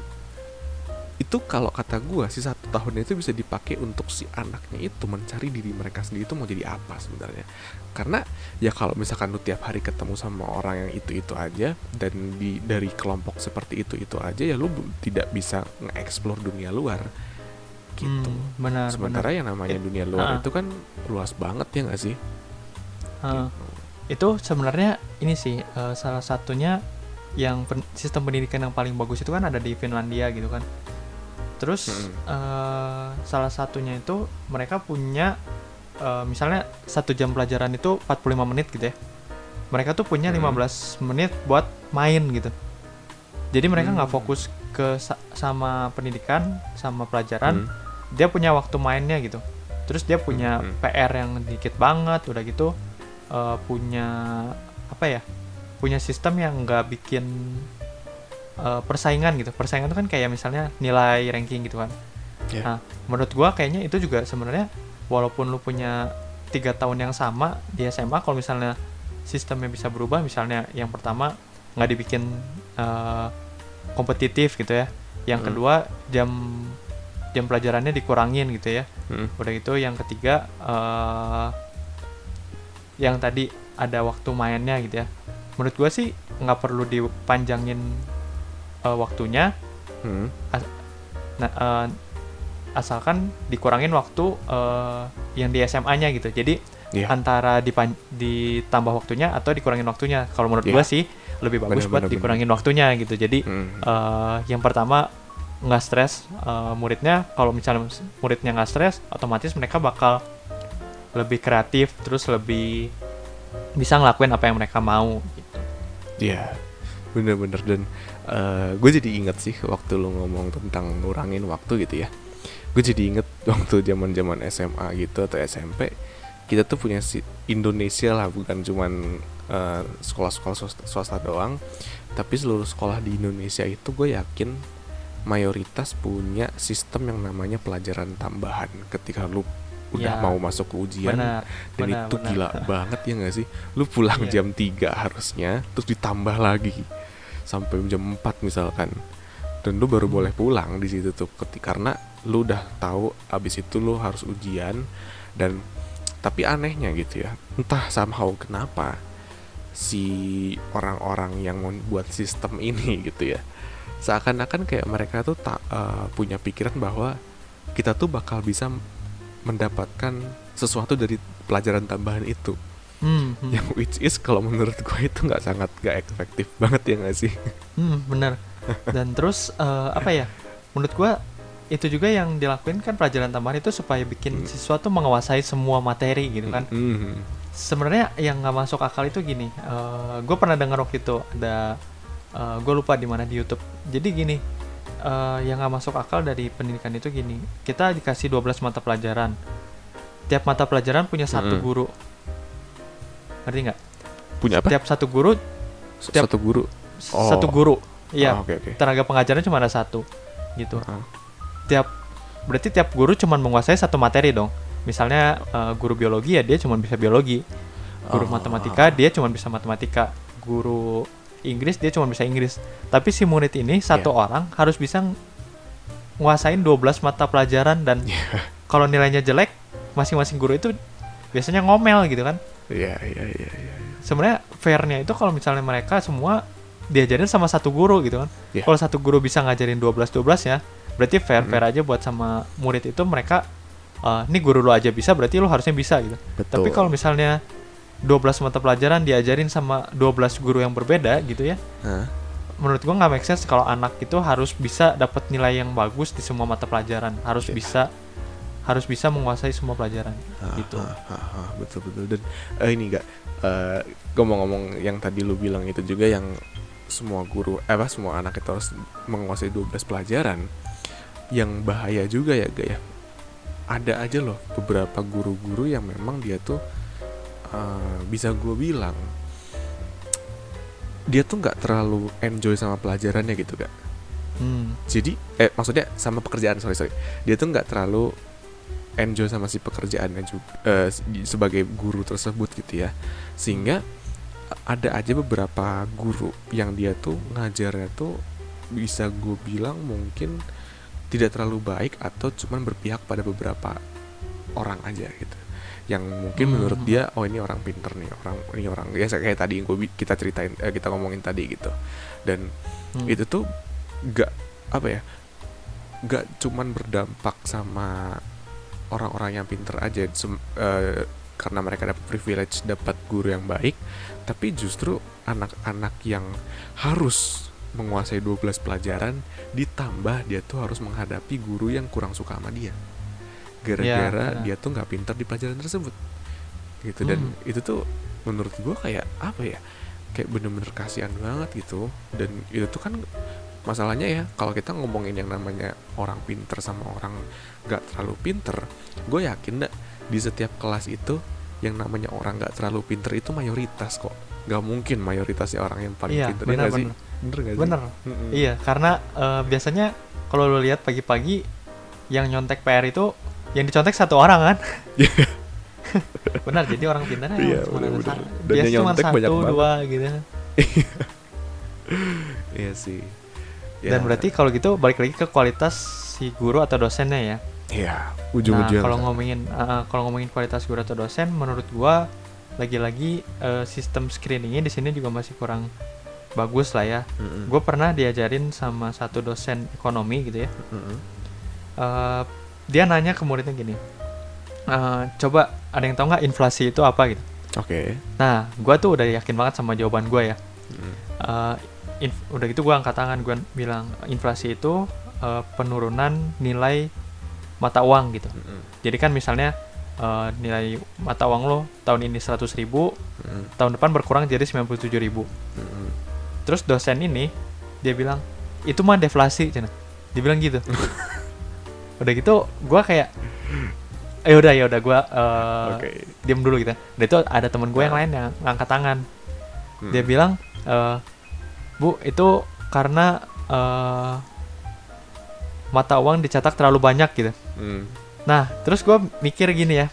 itu kalau kata gue, si 1 tahunnya itu bisa dipakai untuk si anaknya itu mencari diri mereka sendiri itu mau jadi apa sebenarnya. Karena ya kalau misalkan lu tiap hari ketemu sama orang yang itu aja, dan dari kelompok seperti itu aja, ya lu tidak bisa nge-explore dunia luar gitu. Benar. Sementara yang namanya dunia luar itu kan luas banget ya nggak sih? Itu sebenarnya ini sih salah satunya yang sistem pendidikan yang paling bagus itu kan ada di Finlandia gitu kan. Terus salah satunya itu mereka punya misalnya 1 jam pelajaran itu 45 menit gitu ya. Mereka tuh punya 15 menit buat main gitu. Jadi mereka nggak fokus ke sama pendidikan, sama pelajaran. Dia punya waktu mainnya gitu. Terus dia punya PR yang dikit banget, udah gitu punya punya sistem yang nggak bikin persaingan gitu. Persaingan itu kan kayak misalnya nilai ranking gitu kan. Nah, menurut gua kayaknya itu juga sebenarnya walaupun lu punya 3 tahun yang sama di SMA, kalau misalnya sistemnya bisa berubah, misalnya yang pertama nggak dibikin kompetitif gitu ya. Yang kedua jam pelajarannya dikurangin gitu ya. Udah gitu yang ketiga yang tadi ada waktu mainnya gitu ya. Menurut gue sih nggak perlu dipanjangin waktunya, asalkan dikurangin waktu yang di SMA-nya gitu. Jadi Iya. antara ditambah waktunya atau dikurangin waktunya. Kalau menurut Iya. gua sih lebih bagus Bener, buat bener, dikurangin waktunya gitu. Jadi yang pertama nggak stres muridnya. Kalau misalnya muridnya nggak stres, otomatis mereka bakal lebih kreatif, terus lebih bisa ngelakuin apa yang mereka mau gitu. Iya, bener-bener. Dan gue jadi inget sih waktu lu ngomong tentang ngurangin waktu gitu ya. Gue jadi inget waktu zaman SMA gitu atau SMP, kita tuh punya Indonesia lah, bukan cuman sekolah-sekolah swasta doang, tapi seluruh sekolah di Indonesia itu gue yakin mayoritas punya sistem yang namanya pelajaran tambahan ketika lu udah Ya, mau masuk ke ujian. benar, Dan benar, itu benar. gila banget ya gak sih? Lu pulang Iya. jam 3 harusnya, terus ditambah lagi sampai jam 4 misalkan. Dan lu baru boleh pulang di situ tuh karena lu udah tahu abis itu lu harus ujian. Dan tapi anehnya gitu ya, entah somehow kenapa si orang-orang yang membuat sistem ini gitu ya, seakan-akan kayak mereka tuh punya pikiran bahwa kita tuh bakal bisa mendapatkan sesuatu dari pelajaran tambahan itu. Yang which is kalau menurut gue itu sangat gak efektif banget ya gak sih? Bener. Dan terus apa ya? Menurut gua itu juga yang dilakuin kan pelajaran tambahan itu supaya bikin siswa tuh menguasai semua materi gitu kan. Sebenarnya yang nggak masuk akal itu gini. Gue pernah dengar waktu itu ada gue lupa di mana di YouTube. Jadi gini, yang nggak masuk akal dari pendidikan itu gini. Kita dikasih 12 mata pelajaran. Tiap mata pelajaran punya satu guru. Ngerti nggak? Punya apa? Tiap satu guru tiap- Satu guru. Oh. satu guru. Iya. Oh, oke. Tenaga pengajarnya cuma ada satu gitu. Berarti tiap guru cuma menguasai satu materi dong. Misalnya guru biologi ya dia cuma bisa biologi. Guru matematika dia cuma bisa matematika. Guru Inggris dia cuma bisa Inggris. Tapi si murid ini satu orang harus bisa nguasain 12 mata pelajaran. Dan kalau nilainya jelek, masing-masing guru itu biasanya ngomel gitu kan. Iya. Sebenarnya fairnya itu kalau misalnya mereka semua diajarin sama satu guru gitu kan. Kalau satu guru bisa ngajarin 12 ya, berarti fair aja buat sama murid itu. Mereka ini guru lu aja bisa, berarti lu harusnya bisa gitu. Betul. Tapi kalau misalnya 12 mata pelajaran diajarin sama 12 guru yang berbeda gitu ya, menurut gua nggak make sense kalau anak itu harus bisa dapat nilai yang bagus di semua mata pelajaran, harus bisa menguasai semua pelajaran gitu. Betul. Dan ini enggak ngomong-ngomong yang tadi lu bilang itu juga, yang semua guru semua anak itu harus menguasai 12 pelajaran. Yang bahaya juga ya gak ya, ada aja loh beberapa guru-guru yang memang dia tuh bisa gue bilang dia tuh nggak terlalu enjoy sama pelajarannya gitu gak. Jadi maksudnya sama pekerjaan, sorry dia tuh nggak terlalu enjoy sama si pekerjaannya juga sebagai guru tersebut gitu ya. Sehingga ada aja beberapa guru yang dia tuh ngajarnya tuh bisa gue bilang mungkin tidak terlalu baik, atau cuman berpihak pada beberapa orang aja gitu, yang mungkin menurut dia ini orang pinter nih, ini orang ya kayak tadi yang kita ngomongin tadi gitu. Dan itu tuh gak cuman berdampak sama orang-orang yang pinter aja karena mereka dapat privilege, dapat guru yang baik, tapi justru anak-anak yang harus menguasai 12 pelajaran ditambah dia tuh harus menghadapi guru yang kurang suka sama dia gara-gara dia tuh nggak pintar di pelajaran tersebut gitu. Dan itu tuh menurut gue kayak kayak bener-bener kasihan banget gitu. Dan itu tuh kan masalahnya ya, kalau kita ngomongin yang namanya orang pinter sama orang nggak terlalu pinter, gue yakin di setiap kelas itu yang namanya orang nggak terlalu pinter itu mayoritas kok. Nggak mungkin mayoritasnya orang yang paling pinter. Bener gak sih? Bener. Iya, karena biasanya kalau lo lihat pagi-pagi yang nyontek PR itu yang dicontek satu orang kan. Benar, jadi orang pintarnya cuma ada satu. Biasanya cuma satu dua gitu. Iya sih. Dan berarti kalau gitu balik lagi ke kualitas si guru atau dosennya ya. Iya, ujung-ujungnya. Nah, kalau ngomongin kualitas guru atau dosen, menurut gua lagi-lagi sistem screeningnya di sini juga masih kurang bagus lah ya. Gue pernah diajarin sama satu dosen ekonomi gitu ya. Dia nanya ke muridnya gini, Coba ada yang tahu nggak inflasi itu apa gitu? Oke. Nah, gue tuh udah yakin banget sama jawaban gue ya. Mm. Uh, Udah gitu gue angkat tangan, gue bilang inflasi itu penurunan nilai mata uang gitu. Jadi kan misalnya nilai mata uang lo tahun ini 100.000, tahun depan berkurang jadi 97.000. Terus dosen ini dia bilang itu mah deflasi, cina. Dia bilang gitu. Udah gitu gue kayak ya udah gue diam dulu gitu. Dan itu ada temen gue yang lain yang ngangkat tangan. Dia bilang Bu, itu karena mata uang dicetak terlalu banyak gitu. Nah, terus gue mikir gini ya.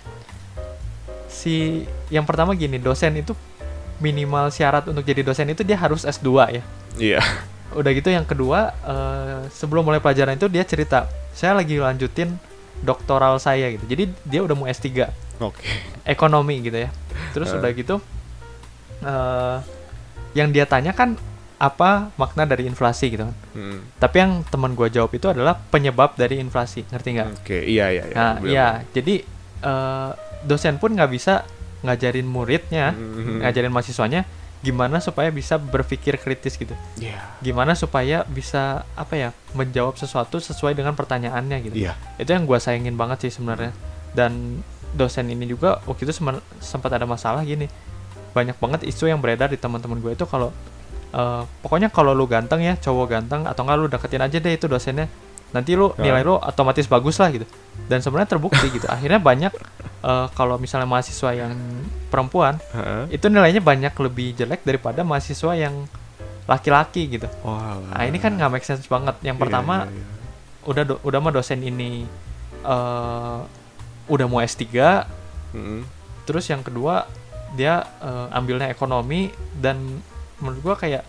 Yang pertama gini, dosen itu minimal syarat untuk jadi dosen itu dia harus S2 ya. Iya. Udah gitu yang kedua, sebelum mulai pelajaran itu dia cerita, saya lagi lanjutin doktoral saya gitu. Jadi dia udah mau S3. Oke. Ekonomi gitu ya. Terus udah gitu yang dia tanya kan apa makna dari inflasi gitu kan. Tapi yang teman gue jawab itu adalah penyebab dari inflasi, ngerti nggak? Oke, iya. Nah, iya, jadi dosen pun nggak bisa ngajarin muridnya, ngajarin mahasiswanya gimana supaya bisa berpikir kritis gitu. Yeah. Gimana supaya bisa menjawab sesuatu sesuai dengan pertanyaannya gitu. Yeah. Itu yang gue sayangin banget sih sebenarnya. Dan dosen ini juga waktu itu sempat ada masalah gini. Banyak banget isu yang beredar di teman-teman gue itu kalau pokoknya kalau lu ganteng ya, cowok ganteng atau enggak lu deketin aja deh itu dosennya. Nanti lu nilai lu otomatis bagus lah gitu. Dan sebenarnya terbukti gitu. Akhirnya banyak kalau misalnya mahasiswa yang perempuan itu nilainya banyak lebih jelek daripada mahasiswa yang laki-laki gitu. Nah, ini kan nggak make sense banget. Yang pertama udah mah dosen ini udah mau S3. Terus yang kedua dia ambilnya ekonomi, dan menurut gua kayak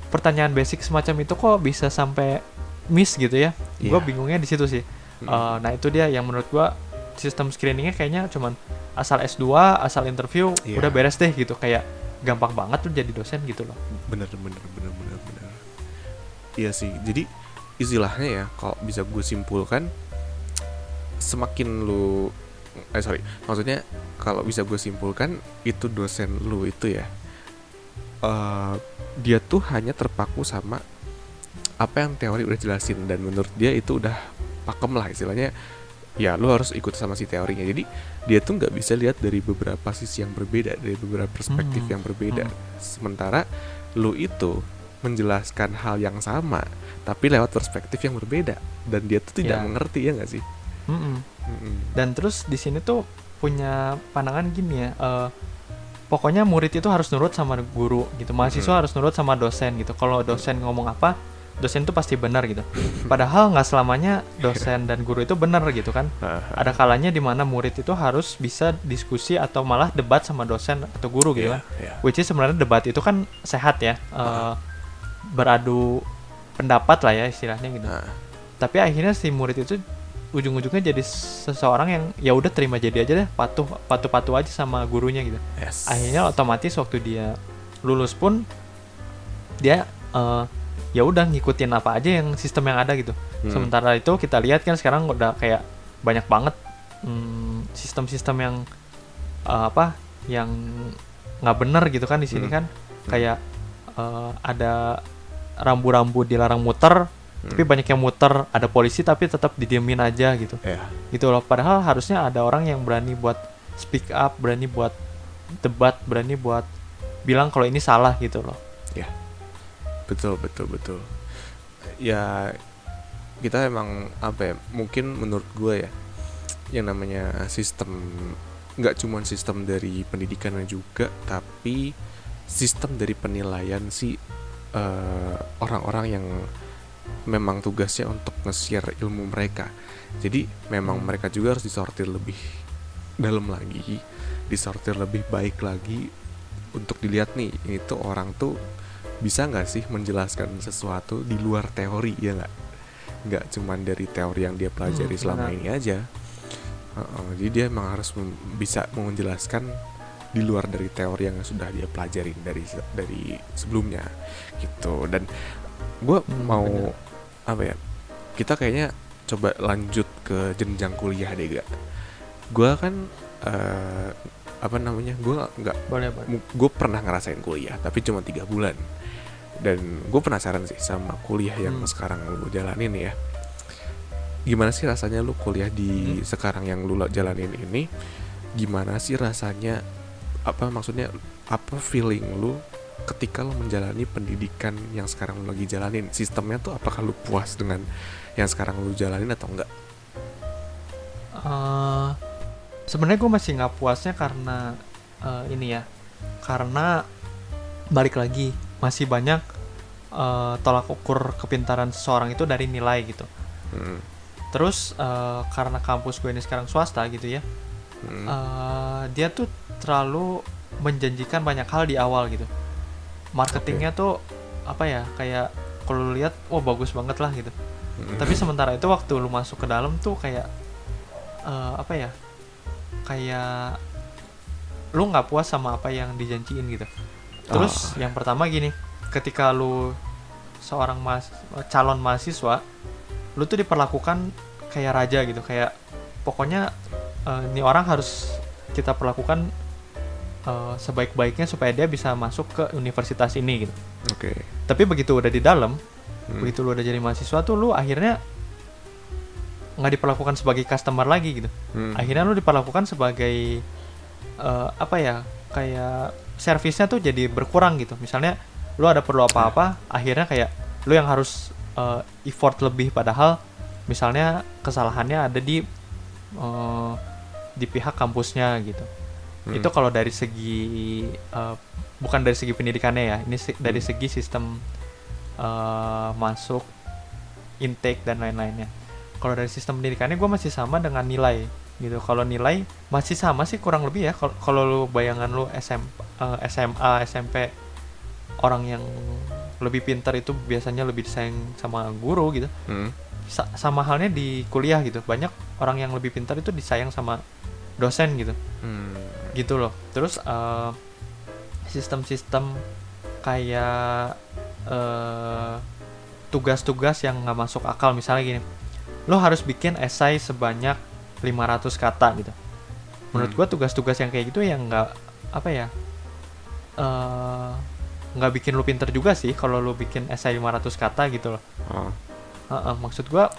pertanyaan basic semacam itu kok bisa sampai miss gitu ya. Gua bingungnya di situ sih. Nah itu dia yang menurut gua sistem screeningnya kayaknya cuman asal S2, asal interview udah beres deh gitu. Kayak gampang banget tuh jadi dosen gitu loh. Bener. Iya sih, jadi istilahnya ya kalau bisa gue simpulkan, semakin lu maksudnya kalau bisa gue simpulkan itu dosen lu itu ya dia tuh hanya terpaku sama apa yang teori udah jelasin, dan menurut dia itu udah pakem lah istilahnya. Ya lu harus ikut sama si teorinya. Jadi dia tuh nggak bisa lihat dari beberapa sisi yang berbeda, dari beberapa perspektif yang berbeda. Sementara lu itu menjelaskan hal yang sama tapi lewat perspektif yang berbeda, dan dia tuh tidak mengerti, ya nggak sih? Dan terus di sini tuh punya pandangan gini ya, pokoknya murid itu harus nurut sama guru gitu, mahasiswa harus nurut sama dosen gitu. Kalau dosen ngomong apa, dosen itu pasti benar gitu. Padahal nggak selamanya dosen dan guru itu benar gitu kan. Ada kalanya di mana murid itu harus bisa diskusi atau malah debat sama dosen atau guru gitu kan. Which is sebenarnya debat itu kan sehat ya, beradu pendapat lah ya istilahnya gitu. Tapi akhirnya si murid itu ujung-ujungnya jadi seseorang yang ya udah terima jadi aja deh, patuh aja sama gurunya gitu. Akhirnya otomatis waktu dia lulus pun dia ya udah ngikutin apa aja yang sistem yang ada gitu. Sementara itu kita lihat kan sekarang udah kayak banyak banget sistem-sistem yang yang nggak bener gitu kan di sini kan. Kayak ada rambu-rambu dilarang muter, tapi banyak yang muter, ada polisi tapi tetap didiemin aja gitu. Gitu loh. Padahal harusnya ada orang yang berani buat speak up, berani buat debat, berani buat bilang kalau ini salah gitu loh. Betul. Ya kita emang mungkin menurut gue ya, yang namanya sistem nggak cuma sistem dari pendidikannya juga, tapi sistem dari penilaian si orang-orang yang memang tugasnya untuk nge-share ilmu mereka. Jadi memang mereka juga harus disortir lebih dalam lagi, disortir lebih baik lagi, untuk dilihat nih, ini tuh orang tuh bisa nggak sih menjelaskan sesuatu di luar teori, ya nggak cuman dari teori yang dia pelajari selama ini aja. Jadi dia memang harus bisa menjelaskan di luar dari teori yang sudah dia pelajarin dari sebelumnya gitu. Dan gue mau kita kayaknya coba lanjut ke jenjang kuliah deh, gak? gue kan eh, apa namanya, gue nggak Boleh, boleh. gue pernah ngerasain kuliah tapi cuma 3 bulan, dan gue penasaran sih sama kuliah yang sekarang lu jalanin ya. Gimana sih rasanya lu kuliah di sekarang yang lu jalanin ini? Gimana sih rasanya, apa maksudnya, apa feeling lu ketika lu menjalani pendidikan yang sekarang lu lagi jalanin? Sistemnya tuh apakah lu puas dengan yang sekarang lu jalanin atau enggak? Eh, Sebenarnya gue masih nggak puasnya karena ini ya, karena balik lagi masih banyak tolak ukur kepintaran seseorang itu dari nilai gitu. Hmm. Terus karena kampus gue ini sekarang swasta gitu ya, Hmm. dia tuh terlalu menjanjikan banyak hal di awal gitu. Marketingnya tuh apa ya, kayak kalau lu lihat, wah bagus banget lah gitu. Tapi sementara itu waktu lu masuk ke dalam tuh kayak apa ya, kayak lu nggak puas sama apa yang dijanjiin gitu. Terus yang pertama gini, ketika lu seorang calon mahasiswa, lu tuh diperlakukan kayak raja gitu, kayak pokoknya ini orang harus kita perlakukan sebaik-baiknya supaya dia bisa masuk ke universitas ini gitu. Oke. Tapi begitu udah di dalam, begitu lu udah jadi mahasiswa tuh lu akhirnya nggak diperlakukan sebagai customer lagi gitu. Akhirnya lu diperlakukan sebagai apa ya, kayak servisnya tuh jadi berkurang gitu. Misalnya lu ada perlu apa-apa, akhirnya kayak lu yang harus effort lebih, padahal misalnya kesalahannya ada di pihak kampusnya gitu. Itu kalau dari segi bukan dari segi pendidikannya ya, ini dari segi sistem masuk, intake dan lain-lainnya. Kalau dari sistem pendidikannya gue masih sama dengan nilai gitu. Kalau nilai masih sama sih kurang lebih ya. Kalau lu bayangan lu SMA, SMP, orang yang lebih pintar itu biasanya lebih disayang sama guru gitu. Sama halnya di kuliah gitu. Banyak orang yang lebih pintar itu disayang sama dosen gitu. Gitu loh. Terus sistem-sistem kayak tugas-tugas yang nggak masuk akal, misalnya gini, lo harus bikin esai sebanyak 500 kata gitu. Menurut gua tugas-tugas yang kayak gitu yang nggak, apa ya, nggak bikin lo pinter juga sih kalau lo bikin esai 500 kata gitu loh. Maksud gua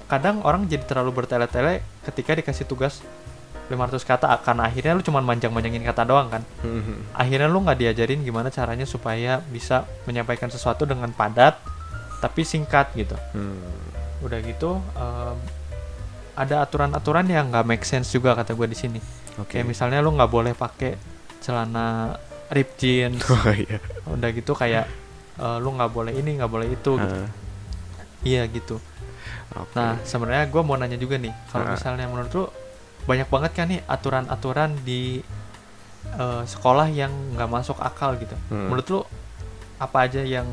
kadang orang jadi terlalu bertele-tele ketika dikasih tugas 500 kata, karena akhirnya lu cuma manjang-manjangin kata doang kan. Akhirnya lu nggak diajarin gimana caranya supaya bisa menyampaikan sesuatu dengan padat tapi singkat gitu. Udah gitu ada aturan-aturan yang nggak make sense juga kata gue di sini. Kayak misalnya lu nggak boleh pakai celana ripped jeans. Udah gitu kayak lu nggak boleh ini, nggak boleh itu gitu. Iya gitu. Nah sebenarnya gue mau nanya juga nih, kalau misalnya menurut lu banyak banget kan nih aturan-aturan di sekolah yang nggak masuk akal gitu. Menurut lu apa aja yang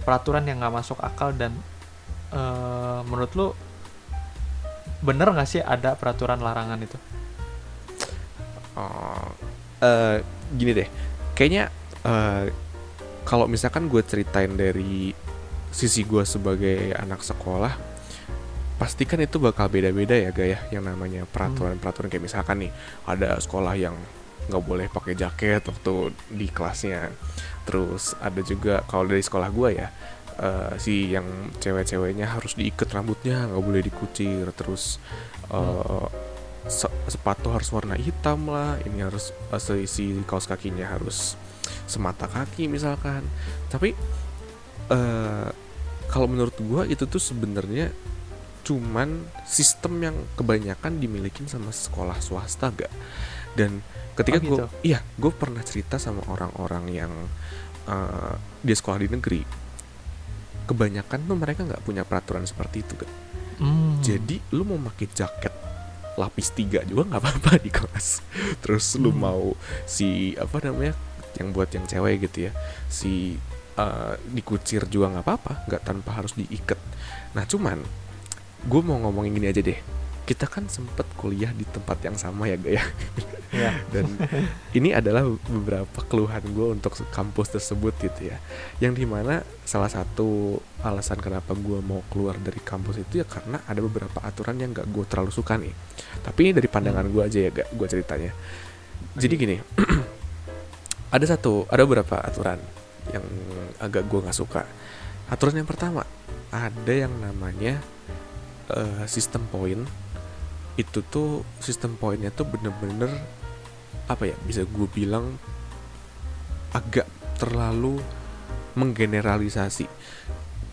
peraturan yang nggak masuk akal, dan menurut lu bener nggak sih ada peraturan larangan itu? Gini deh, kayaknya kalau misalkan gue ceritain dari sisi gue sebagai anak sekolah, pasti kan itu bakal beda-beda ya Gaya, yang namanya peraturan-peraturan. Kayak misalkan nih ada sekolah yang nggak boleh pakai jaket waktu di kelasnya. Terus ada juga kalau dari sekolah gue ya, si yang cewek-ceweknya harus diikat rambutnya, nggak boleh dikucir. Terus sepatu harus warna hitam lah, ini harus si kaos kakinya harus semata kaki misalkan. Tapi kalau menurut gue itu tuh sebenarnya cuman sistem yang kebanyakan dimilikin sama sekolah swasta gak. Dan ketika gue pernah cerita sama orang-orang yang dia sekolah di negeri, kebanyakan tuh mereka nggak punya peraturan seperti itu gak. Jadi lu mau pakai jaket lapis 3 juga nggak apa-apa di kelas. Terus lu mau si apa namanya yang buat yang cewek gitu ya, si dikucir juga nggak apa-apa, nggak tanpa harus diikat. Nah cuman gue mau ngomongin gini aja deh, kita kan sempet kuliah di tempat yang sama ya Gaya. Dan ini adalah beberapa keluhan gue untuk kampus tersebut gitu ya, yang dimana salah satu alasan kenapa gue mau keluar dari kampus itu ya karena ada beberapa aturan yang gak gue terlalu suka nih. Tapi ini dari pandangan gue aja ya, gak gue ceritanya. Jadi gini, ada beberapa aturan yang agak gue nggak suka. Aturan yang pertama, ada yang namanya sistem poin. Itu tuh sistem poinnya tuh bener-bener apa ya, bisa gue bilang agak terlalu menggeneralisasi.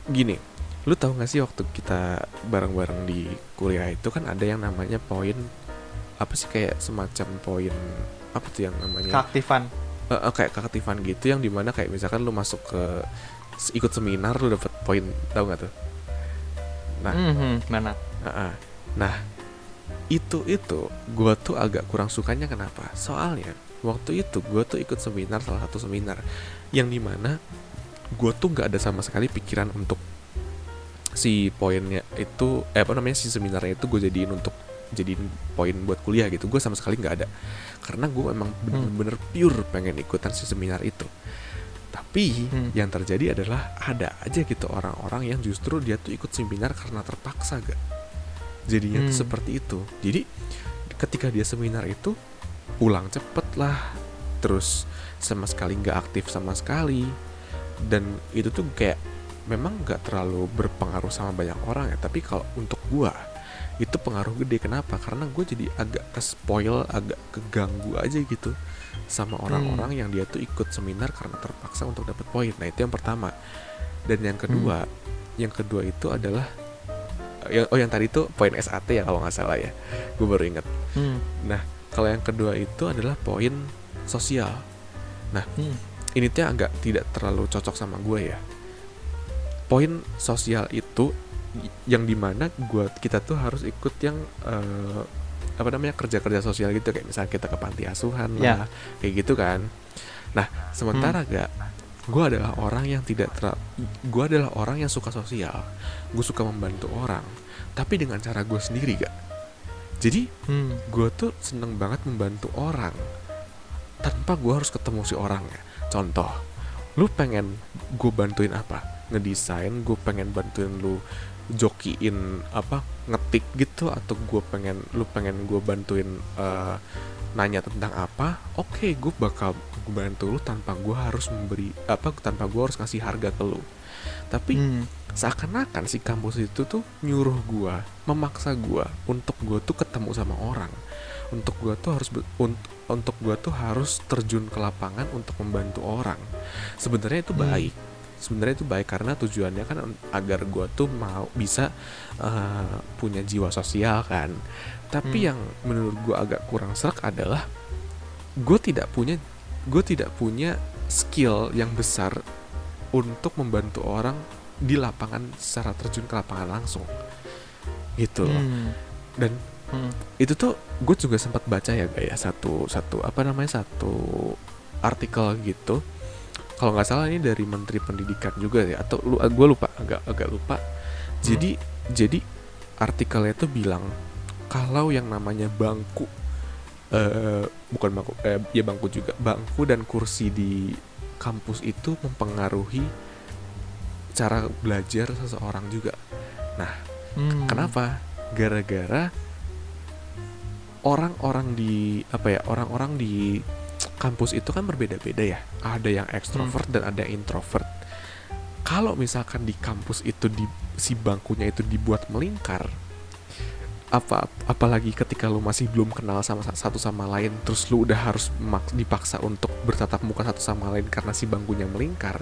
Gini, lu tahu gak sih waktu kita bareng-bareng di kuliah itu kan ada yang namanya poin, apa sih, kayak semacam poin, apa tuh yang namanya, Keaktifan. kayak keaktifan gitu, yang dimana kayak misalkan lu masuk ke ikut seminar lu dapet poin, tahu gak tuh? Nah, Mana? nah itu gue tuh agak kurang sukanya. Kenapa? Soalnya waktu itu gue tuh ikut seminar, salah satu seminar yang dimana gue tuh nggak ada sama sekali pikiran untuk si poinnya itu, si seminarnya itu gue jadiin poin buat kuliah gitu. Gue sama sekali nggak ada, karena gue emang bener-bener pure pengen ikutan si seminar itu. Tapi yang terjadi adalah ada aja gitu orang-orang yang justru dia tuh ikut seminar karena terpaksa, gak? Jadinya tuh seperti itu. Jadi ketika dia seminar itu pulang cepet lah, terus sama sekali nggak aktif sama sekali. Dan itu tuh kayak memang nggak terlalu berpengaruh sama banyak orang ya, tapi kalau untuk gua itu pengaruh gede. Kenapa? Karena gue jadi agak ke-spoil, agak keganggu aja gitu sama orang-orang yang dia tuh ikut seminar karena terpaksa untuk dapat poin. Nah itu yang pertama. Dan yang kedua itu adalah yang tadi itu poin SAT ya kalau nggak salah ya, gue baru ingat. Nah kalau yang kedua itu adalah poin sosial. Nah ini tuh agak tidak terlalu cocok sama gue ya. Poin sosial itu yang dimana kita tuh harus ikut yang kerja-kerja sosial gitu, kayak misalnya kita ke panti asuhan lah, kayak gitu kan. Nah sementara gue adalah orang yang gue adalah orang yang suka sosial, gue suka membantu orang, tapi dengan cara gue sendiri, gak. Jadi gue tuh seneng banget membantu orang tanpa gue harus ketemu si orangnya. Contoh, lu pengen gue bantuin apa? Ngedesain, gue pengen bantuin lu jokiin ngetik gitu, atau lu pengen gue bantuin nanya tentang apa, oke, gue bakal bantu lu tanpa gue harus tanpa gue harus ngasih harga ke lu. Tapi seakan-akan si kampus itu tuh nyuruh gue, memaksa gue untuk gue tuh ketemu sama orang, untuk gue tuh harus terjun ke lapangan untuk membantu orang. Sebenarnya itu baik karena tujuannya kan agar gue tuh mau bisa punya jiwa sosial kan. Tapi yang menurut gue agak kurang serak adalah gue tidak punya skill yang besar untuk membantu orang di lapangan secara terjun ke lapangan langsung gitu loh. Dan itu tuh gue juga sempat baca ya satu artikel gitu, kalau nggak salah ini dari Menteri Pendidikan juga ya, atau gue lupa, agak lupa. Jadi artikelnya tuh bilang kalau yang namanya bangku bangku dan kursi di kampus itu mempengaruhi cara belajar seseorang juga. Nah, kenapa? Gara-gara orang-orang di kampus itu kan berbeda-beda ya. Ada yang ekstrovert dan ada yang introvert. Kalau misalkan di kampus itu si bangkunya itu dibuat melingkar, apalagi ketika lu masih belum kenal sama satu sama lain, terus lu udah harus dipaksa untuk bertatap muka satu sama lain karena si bangkunya melingkar,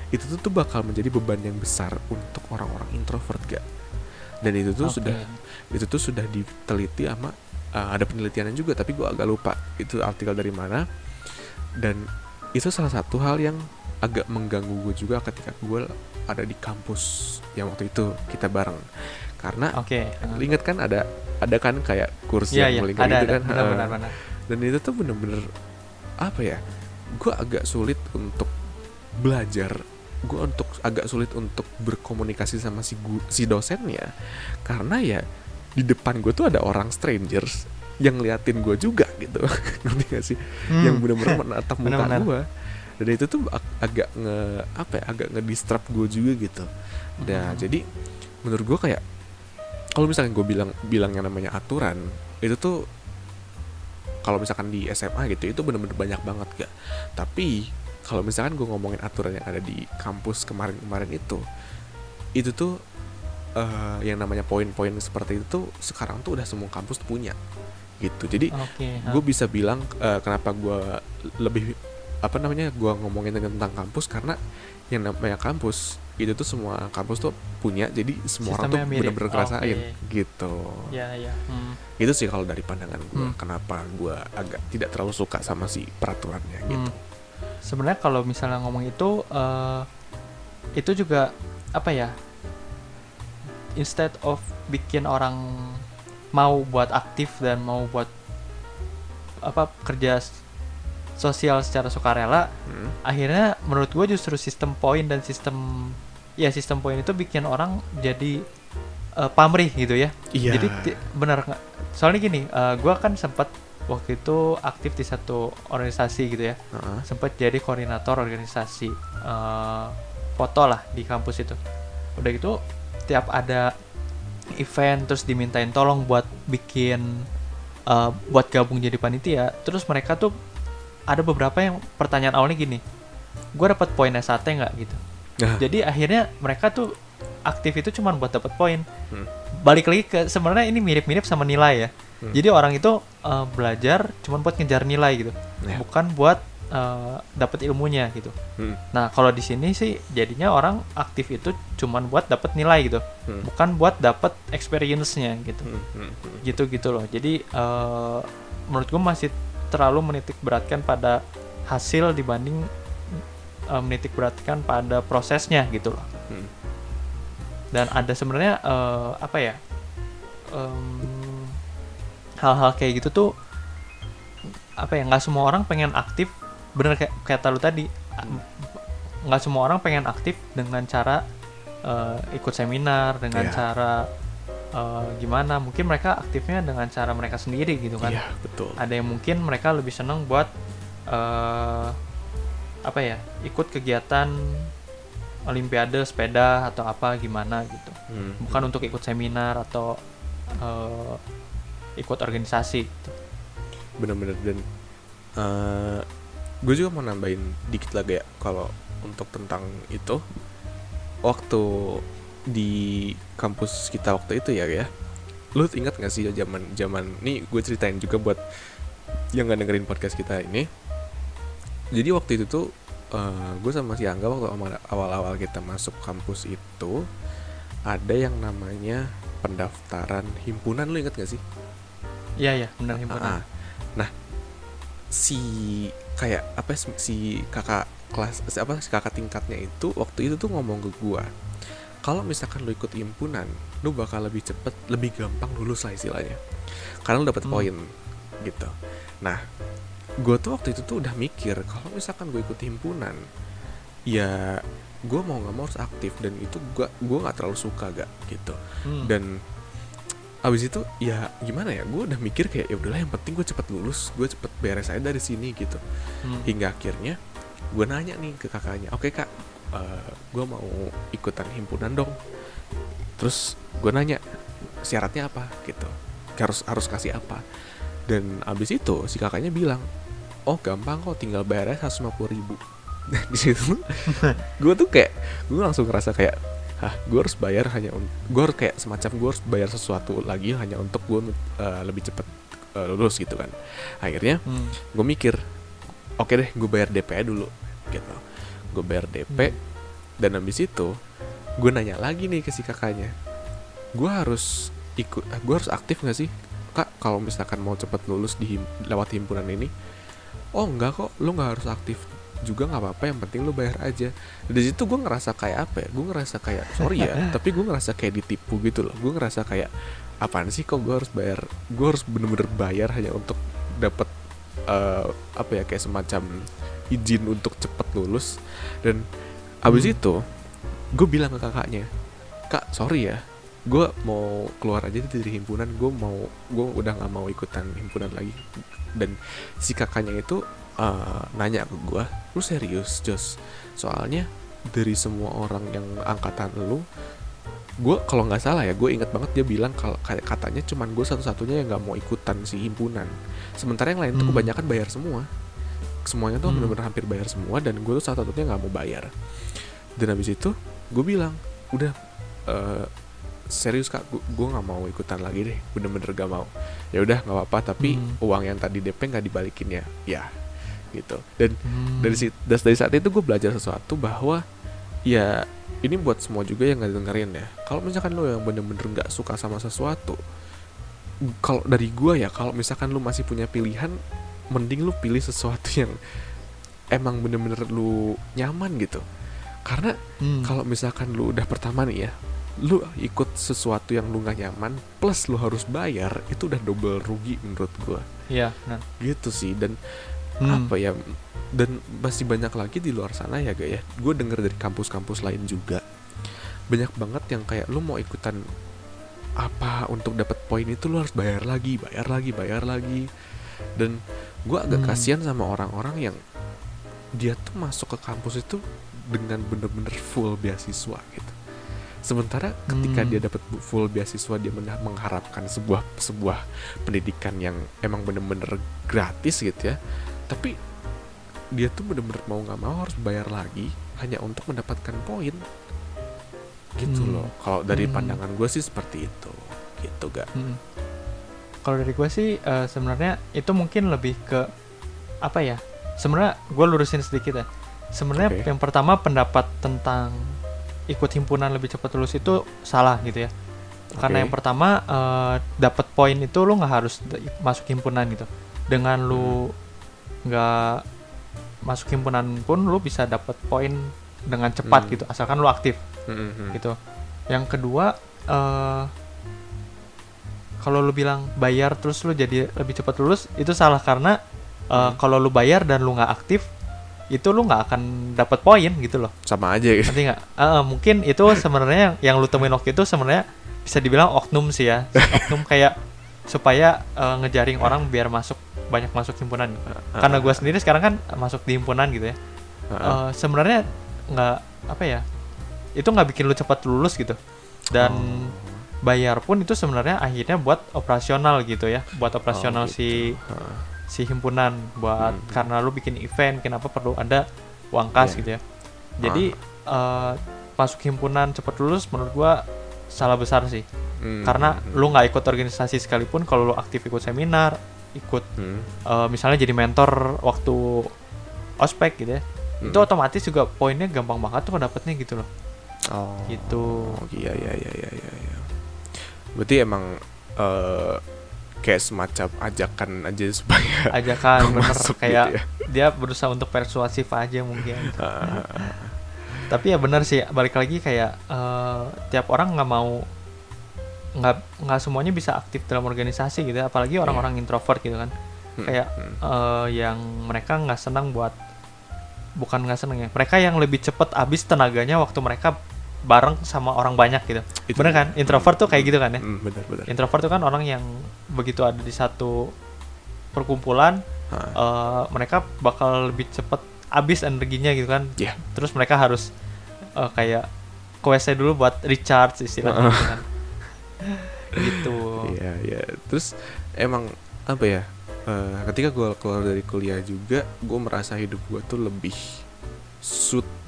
itu tuh bakal menjadi beban yang besar untuk orang-orang introvert, gak? Dan itu tuh sudah diteliti sama ada penelitiannya juga, tapi gue agak lupa itu artikel dari mana. Dan itu salah satu hal yang agak mengganggu gue juga ketika gue ada di kampus yang waktu itu kita bareng. Karena ingat kan ada kan kayak kursi yang melingkar gitu kan. Benar. Dan itu tuh bener-bener gue agak sulit untuk belajar, gue agak sulit untuk berkomunikasi sama si dosennya, karena ya di depan gue tuh ada orang strangers yang ngeliatin gue juga gitu. Ngerti gak sih? Yang bener-bener menatap muka gue. Dan itu tuh agak nge-disturb gue juga gitu. Nah jadi menurut gue kayak kalau misalkan gue bilang yang namanya aturan itu tuh, kalau misalkan di SMA gitu itu bener-bener banyak banget gak. Tapi kalau misalkan gue ngomongin aturan yang ada di kampus kemarin itu tuh yang namanya poin-poin seperti itu tuh sekarang tuh udah semua kampus tuh punya gitu. Jadi Oke, gue bisa bilang kenapa gue lebih gue ngomongin tentang kampus, karena yang namanya kampus itu tuh semua kampus tuh punya, jadi semua orang tuh Sistemnya mirip. bener-bener ngerasain Oke. gitu. Ya, ya. Itu sih kalau dari pandangan gue, Hmm. kenapa gue agak tidak terlalu suka sama si peraturannya gitu. Sebenarnya kalau misalnya ngomong itu juga apa ya? Instead of bikin orang mau buat aktif dan mau buat kerja sosial secara sukarela, akhirnya menurut gue justru sistem poin dan sistem poin itu bikin orang jadi pamrih gitu ya. Iya. Jadi benar nggak? Soalnya gini, gue kan sempat waktu itu aktif di satu organisasi gitu ya. Sempat jadi koordinator organisasi foto lah di kampus itu. Udah gitu tiap ada event terus dimintain tolong buat bikin buat gabung jadi panitia, terus mereka tuh ada beberapa yang pertanyaan awalnya gini, gue dapat poin S1 nggak gitu. Nah. Jadi akhirnya mereka tuh aktif itu cuma buat dapat poin. Balik lagi ke sebenarnya ini mirip-mirip sama nilai ya. Jadi orang itu belajar cuma buat ngejar nilai gitu, bukan buat dapat ilmunya gitu. Nah kalau di sini sih jadinya orang aktif itu cuma buat dapat nilai gitu, bukan buat dapat experience-nya gitu. Gitu loh. Jadi menurut gue masih terlalu menitik beratkan pada hasil dibanding menitik beratkan pada prosesnya gitu loh. Dan ada sebenarnya hal-hal kayak gitu tuh nggak semua orang pengen aktif, bener kayak kata lu tadi, nggak semua orang pengen aktif dengan cara ikut seminar, dengan cara gimana, mungkin mereka aktifnya dengan cara mereka sendiri gitu kan. Iya, betul. Ada yang mungkin mereka lebih seneng buat ikut kegiatan olimpiade sepeda atau apa gimana gitu, bukan untuk ikut seminar atau ikut organisasi gitu. Bener-bener. Dan gue juga mau nambahin dikit lagi ya, kalau untuk tentang itu, waktu di kampus kita waktu itu ya, lu ingat gak sih zaman nih, gue ceritain juga buat yang gak dengerin podcast kita ini. Jadi waktu itu tuh gue sama si Angga waktu awal-awal kita masuk kampus itu ada yang namanya pendaftaran himpunan, lu ingat gak sih? Iya benar, himpunan. Nah si kakak kelas si kakak tingkatnya itu waktu itu tuh ngomong ke gue, kalau misalkan lu ikut himpunan, lu bakal lebih cepet, lebih gampang lulus lah istilahnya, karena lu dapet poin gitu. Nah, gue tuh waktu itu tuh udah mikir, kalau misalkan gue ikut himpunan, ya gue mau nggak mau harus aktif, dan itu gue nggak terlalu suka gak gitu. Dan abis itu ya gimana ya, gue udah mikir kayak ya udahlah, yang penting gue cepet lulus, gue cepet beres aja dari sini gitu. Hingga akhirnya gue nanya nih ke kakaknya, oke kak, gue mau ikutan himpunan dong. Terus gue nanya syaratnya apa gitu, harus kasih apa. Dan abis itu si kakaknya bilang, oh gampang kok, tinggal bayar 150.000. Nah di situ gue tuh kayak, gue langsung ngerasa kayak, gue harus bayar gue harus kayak semacam gue harus bayar sesuatu lagi hanya untuk gue lebih cepat lulus gitu kan. Akhirnya gue mikir, oke deh, gue bayar DP dulu gitu. Gue bayar DP, dan habis itu gue nanya lagi nih ke si kakaknya, gue harus aktif nggak sih kak kalau misalkan mau cepat lulus lewat himpunan ini? Oh enggak kok, lu nggak harus aktif juga, nggak apa-apa, yang penting lu bayar aja. Di situ gue ngerasa kayak apa ya, gue ngerasa kayak sorry ya tapi gue ngerasa kayak ditipu gitu loh. Gue ngerasa kayak apaan sih kok gue harus bayar, gue harus bener-bener bayar hanya untuk dapat kayak semacam izin untuk cepet lulus. Dan abis itu gue bilang ke kakaknya, kak sorry ya, gue mau keluar aja dari himpunan, gue udah nggak mau ikutan himpunan lagi. Dan si kakaknya itu nanya ke gue, lu serius Jos? Soalnya dari semua orang yang angkatan lu gue kalau nggak salah ya, gue inget banget dia bilang kalau kayak katanya cuman gue satu-satunya yang nggak mau ikutan si himpunan, sementara yang lain tuh kebanyakan bayar semua, semuanya tuh bener-bener hampir bayar semua, dan gue tuh satu-satunya nggak mau bayar. Dan habis itu gue bilang udah, serius kak, gue nggak mau ikutan lagi deh, bener-bener gak mau. Ya udah nggak apa-apa, tapi uang yang tadi DP nggak dibalikin ya gitu. Dan dari saat itu gue belajar sesuatu bahwa ya ini buat semua juga yang nggak dengerin ya, kalau misalkan lo yang bener-bener nggak suka sama sesuatu, kalau dari gue ya, kalau misalkan lo masih punya pilihan, mending lo pilih sesuatu yang emang bener-bener lo nyaman gitu. Karena kalau misalkan lo udah pertama nih ya, lu ikut sesuatu yang lu gak nyaman plus lu harus bayar, itu udah double rugi menurut gua. Iya, benar. Gitu sih. Dan apa ya, dan masih banyak lagi di luar sana ya gak ya, gue denger dari kampus-kampus lain juga banyak banget yang kayak lu mau ikutan apa untuk dapat poin itu lu harus bayar lagi. Dan gue agak kasihan sama orang-orang yang dia tuh masuk ke kampus itu dengan bener-bener full beasiswa gitu. Sementara ketika dia dapat full beasiswa, dia mengharapkan sebuah pendidikan yang emang bener-bener gratis gitu ya. Tapi dia tuh bener-bener mau nggak mau harus bayar lagi hanya untuk mendapatkan poin. Gitu loh. Kalau dari pandangan gue sih seperti itu. Gitu gak? Kalau dari gue sih sebenarnya itu mungkin lebih ke apa ya? Sebenarnya gue lurusin sedikit ya. Sebenarnya yang pertama, pendapat tentang ikut himpunan lebih cepat lulus itu salah gitu ya. Karena yang pertama, dapat poin itu lu nggak harus masuk himpunan gitu. Dengan lu nggak masuk himpunan pun lu bisa dapat poin dengan cepat gitu, asalkan lu aktif gitu. Yang kedua, kalau lu bilang bayar terus lu jadi lebih cepat lulus, itu salah. Karena kalau lu bayar dan lu nggak aktif, itu lu nggak akan dapat poin gitu loh. Sama aja gitu. Nanti nggak? Mungkin itu sebenarnya yang lu temuin waktu itu sebenarnya bisa dibilang oknum sih ya. Oknum kayak supaya ngejaring orang biar banyak masuk himpunan. Karena gue sendiri sekarang kan masuk di himpunan gitu ya. Sebenarnya nggak apa ya? Itu nggak bikin lu cepat lulus gitu. Dan bayar pun itu sebenarnya akhirnya buat operasional gitu ya. Buat operasional gitu. si himpunan, buat karena lu bikin event, kenapa perlu ada uang kas gitu ya. Jadi masuk himpunan cepat lulus menurut gua salah besar sih. Karena lu nggak ikut organisasi sekalipun, kalau lu aktif ikut seminar, ikut misalnya jadi mentor waktu ospek gitu ya, itu otomatis juga poinnya gampang banget tuh dapetnya gitu loh. Gitu. Iya. Berarti emang kayak semacam ajakan aja supaya bener kayak gitu ya. Dia berusaha untuk persuasif aja mungkin. Tapi ya bener sih, balik lagi kayak tiap orang nggak semuanya bisa aktif dalam organisasi gitu ya. Apalagi orang-orang introvert gitu kan. Kayak yang mereka nggak senang bukan nggak senang ya, mereka yang lebih cepet habis tenaganya waktu mereka bareng sama orang banyak gitu. Itu bener kan? Introvert tuh kayak gitu kan ya? Bener. Introvert tuh kan orang yang begitu ada di satu perkumpulan, mereka bakal lebih cepet habis energinya gitu kan. Terus mereka harus kayak ke WC dulu buat recharge istilahnya gitu kan. Gitu. Iya. Terus emang apa ya? Ketika gue keluar dari kuliah juga, gue merasa hidup gue tuh lebih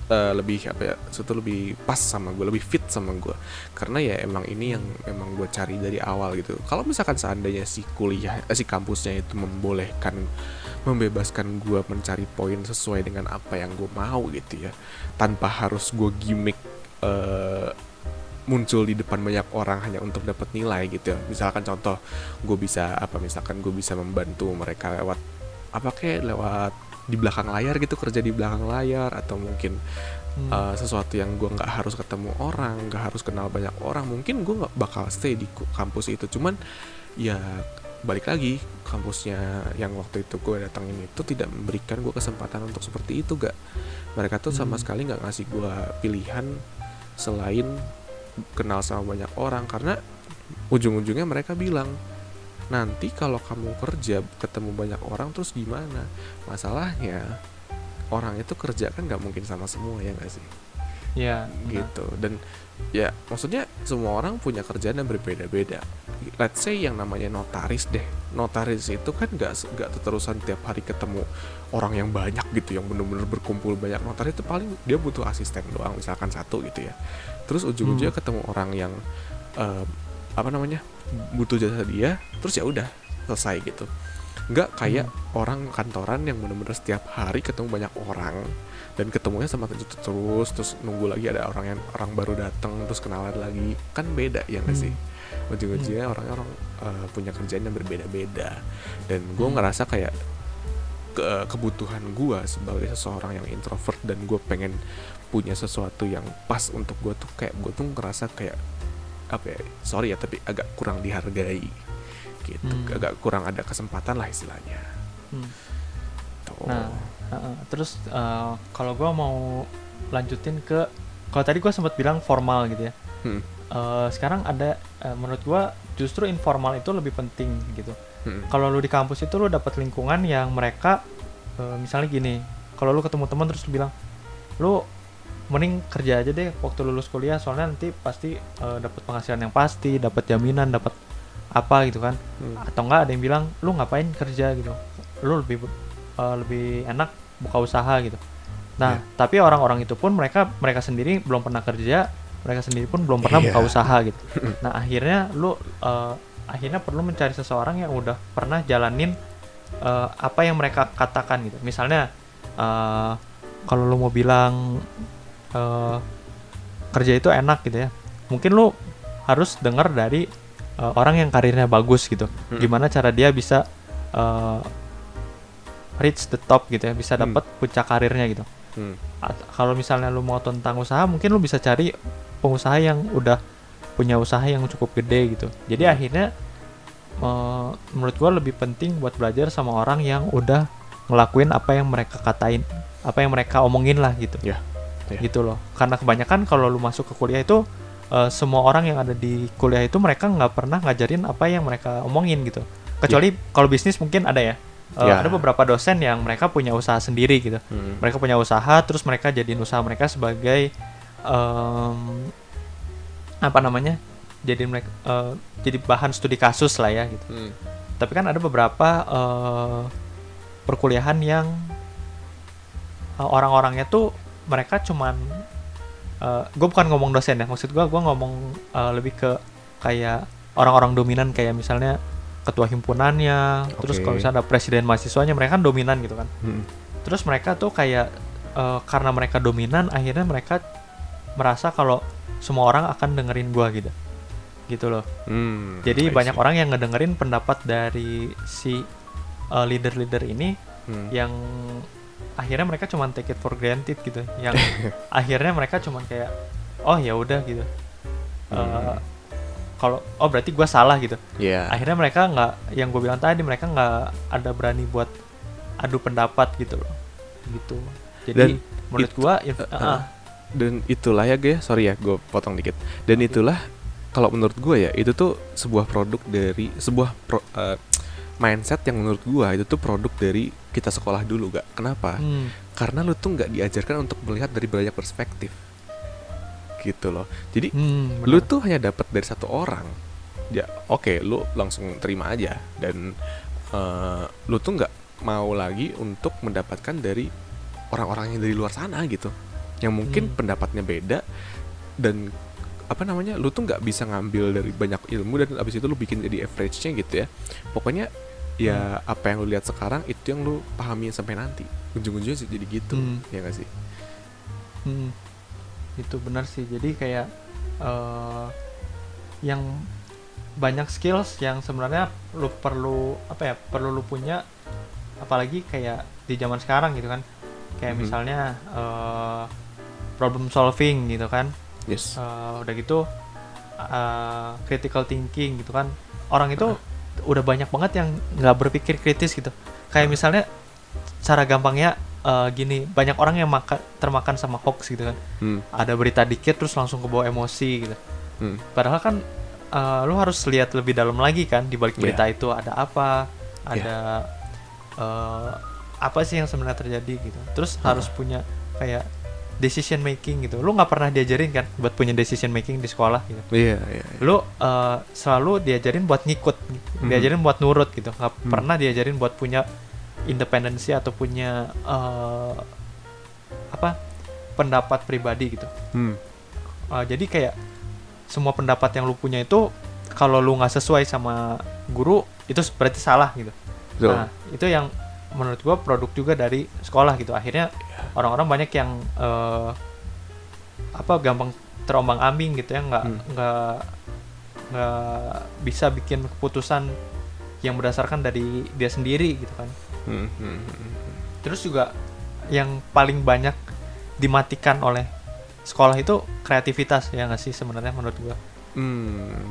lebih pas sama gue, lebih fit sama gue. Karena ya emang ini yang emang gue cari dari awal gitu. Kalau misalkan seandainya si kampusnya itu membebaskan gue mencari poin sesuai dengan apa yang gue mau gitu ya, tanpa harus gue gimmick muncul di depan banyak orang hanya untuk dapat nilai gitu ya. Misalkan contoh, gue bisa membantu mereka lewat di belakang layar gitu, kerja di belakang layar, atau mungkin sesuatu yang gue nggak harus ketemu orang, nggak harus kenal banyak orang, mungkin gue nggak bakal stay di kampus itu. Cuman ya balik lagi, kampusnya yang waktu itu gue datangin itu tidak memberikan gue kesempatan untuk seperti itu. Mereka tuh sama sekali nggak ngasih gue pilihan selain kenal sama banyak orang. Karena ujung-ujungnya mereka bilang, nanti kalau kamu kerja ketemu banyak orang terus gimana? Masalahnya orang itu kerja kan nggak mungkin sama semua, ya nggak sih? Iya, gitu. Dan ya maksudnya semua orang punya kerjaan yang berbeda-beda. Let's say yang namanya notaris deh, notaris itu kan nggak terusan tiap hari ketemu orang yang banyak gitu, yang bener-bener berkumpul banyak. Notaris itu paling dia butuh asisten doang, misalkan satu gitu ya, terus ujung-ujungnya ketemu orang yang eh, apa namanya, butuh jasa dia, terus ya udah selesai gitu. Nggak kayak orang kantoran yang bener-bener setiap hari ketemu banyak orang, dan ketemunya sama itu terus nunggu lagi ada orang baru datang terus kenalan lagi, kan beda ya nggak sih. Ujung-ujungnya orang-orang punya kerjaan yang berbeda-beda, dan gue ngerasa kayak kebutuhan gue sebagai seseorang yang introvert, dan gue pengen punya sesuatu yang pas untuk gue tuh, kayak gue tuh ngerasa kayak apa ya, sorry ya tapi agak kurang dihargai gitu, agak kurang ada kesempatan lah istilahnya. Nah, terus kalau gue mau lanjutin ke, kalau tadi gue sempat bilang formal gitu ya. Sekarang ada menurut gue justru informal itu lebih penting gitu. Kalau lu di kampus itu lu dapat lingkungan yang mereka misalnya gini, kalau lu ketemu teman terus lu bilang, lu mending kerja aja deh waktu lulus kuliah, soalnya nanti pasti dapat penghasilan yang pasti, dapat jaminan, dapat apa gitu kan. Atau enggak ada yang bilang, lu ngapain kerja gitu, lu lebih enak buka usaha gitu. Nah, tapi orang-orang itu pun mereka sendiri belum pernah kerja, mereka sendiri pun belum pernah buka usaha gitu. Nah, akhirnya lu akhirnya perlu mencari seseorang yang udah pernah jalanin apa yang mereka katakan gitu. Misalnya kalau lu mau bilang kerja itu enak gitu ya, mungkin lu harus dengar dari orang yang karirnya bagus gitu. Gimana cara dia bisa reach the top gitu ya, bisa dapat puncak karirnya gitu. Kalau misalnya lu mau tentang usaha, mungkin lu bisa cari pengusaha yang udah punya usaha yang cukup gede gitu. Jadi akhirnya menurut gua lebih penting buat belajar sama orang yang udah ngelakuin apa yang mereka katain, apa yang mereka omongin lah gitu. Gitu loh. Karena kebanyakan kalau lu masuk ke kuliah itu semua orang yang ada di kuliah itu mereka nggak pernah ngajarin apa yang mereka omongin gitu. Kecuali kalau bisnis mungkin ada ya. Ada beberapa dosen yang mereka punya usaha sendiri gitu. Mereka punya usaha, terus mereka jadiin usaha mereka sebagai apa namanya? Jadi bahan studi kasus lah ya gitu. Tapi kan ada beberapa perkuliahan yang orang-orangnya tuh mereka cuman gue bukan ngomong dosen ya, maksud gue ngomong lebih ke kayak orang-orang dominan, kayak misalnya ketua himpunannya, terus kalau misalnya ada presiden mahasiswanya, mereka kan dominan gitu kan. Terus mereka tuh kayak karena mereka dominan, akhirnya mereka merasa kalau semua orang akan dengerin gua gitu loh. Jadi banyak orang yang ngedengerin pendapat dari si leader-leader ini, yang akhirnya mereka cuman take it for granted gitu, yang akhirnya mereka cuman kayak oh ya udah gitu. Kalau berarti gue salah gitu. Akhirnya mereka nggak, yang gue bilang tadi, mereka nggak ada berani buat adu pendapat gitu loh, gitu. Jadi menurut gue dan itulah ya guys, sorry ya gue potong dikit. Dan itulah kalau menurut gue ya, itu tuh sebuah produk dari sebuah mindset yang menurut gue itu tuh produk dari kita sekolah dulu, gak? Kenapa? Karena lu tuh nggak diajarkan untuk melihat dari banyak perspektif. Gitu loh. Jadi lu tuh hanya dapat dari satu orang. Ya oke, lu langsung terima aja, dan lu tuh nggak mau lagi untuk mendapatkan dari orang-orang yang dari luar sana gitu, yang mungkin pendapatnya beda, dan apa namanya, lu tuh nggak bisa ngambil dari banyak ilmu dan abis itu lu bikin jadi average-nya gitu ya. Pokoknya ya apa yang lu lihat sekarang itu yang lu pahami sampai nanti ujung-ujungnya jadi gitu. Ya nggak sih? Itu benar sih. Jadi kayak yang banyak skills yang sebenarnya lu perlu perlu lu punya, apalagi kayak di zaman sekarang gitu kan, kayak misalnya problem solving gitu kan. Udah gitu critical thinking gitu kan. Orang itu udah banyak banget yang nggak berpikir kritis gitu. Kayak misalnya cara gampangnya gini, banyak orang yang termakan sama hoax gitu kan. Ada berita dikit terus langsung kebawa emosi gitu. Padahal kan lu harus lihat lebih dalam lagi kan, di balik berita itu ada apa, ada apa sih yang sebenarnya terjadi gitu. Terus harus punya kayak decision making gitu. Lu nggak pernah diajarin kan buat punya decision making di sekolah gitu. Iya. Lu selalu diajarin buat ngikut, diajarin buat nurut gitu. Nggak pernah diajarin buat punya independensi atau punya pendapat pribadi gitu. Jadi kayak semua pendapat yang lu punya itu kalau lu nggak sesuai sama guru itu berarti salah gitu. Betul. Nah itu yang menurut gua produk juga dari sekolah gitu. Akhirnya orang-orang banyak yang gampang terombang-ambing gitu ya, nggak bisa bikin keputusan yang berdasarkan dari dia sendiri gitu kan. Terus juga yang paling banyak dimatikan oleh sekolah itu kreativitas, ya nggak sih sebenarnya menurut gua.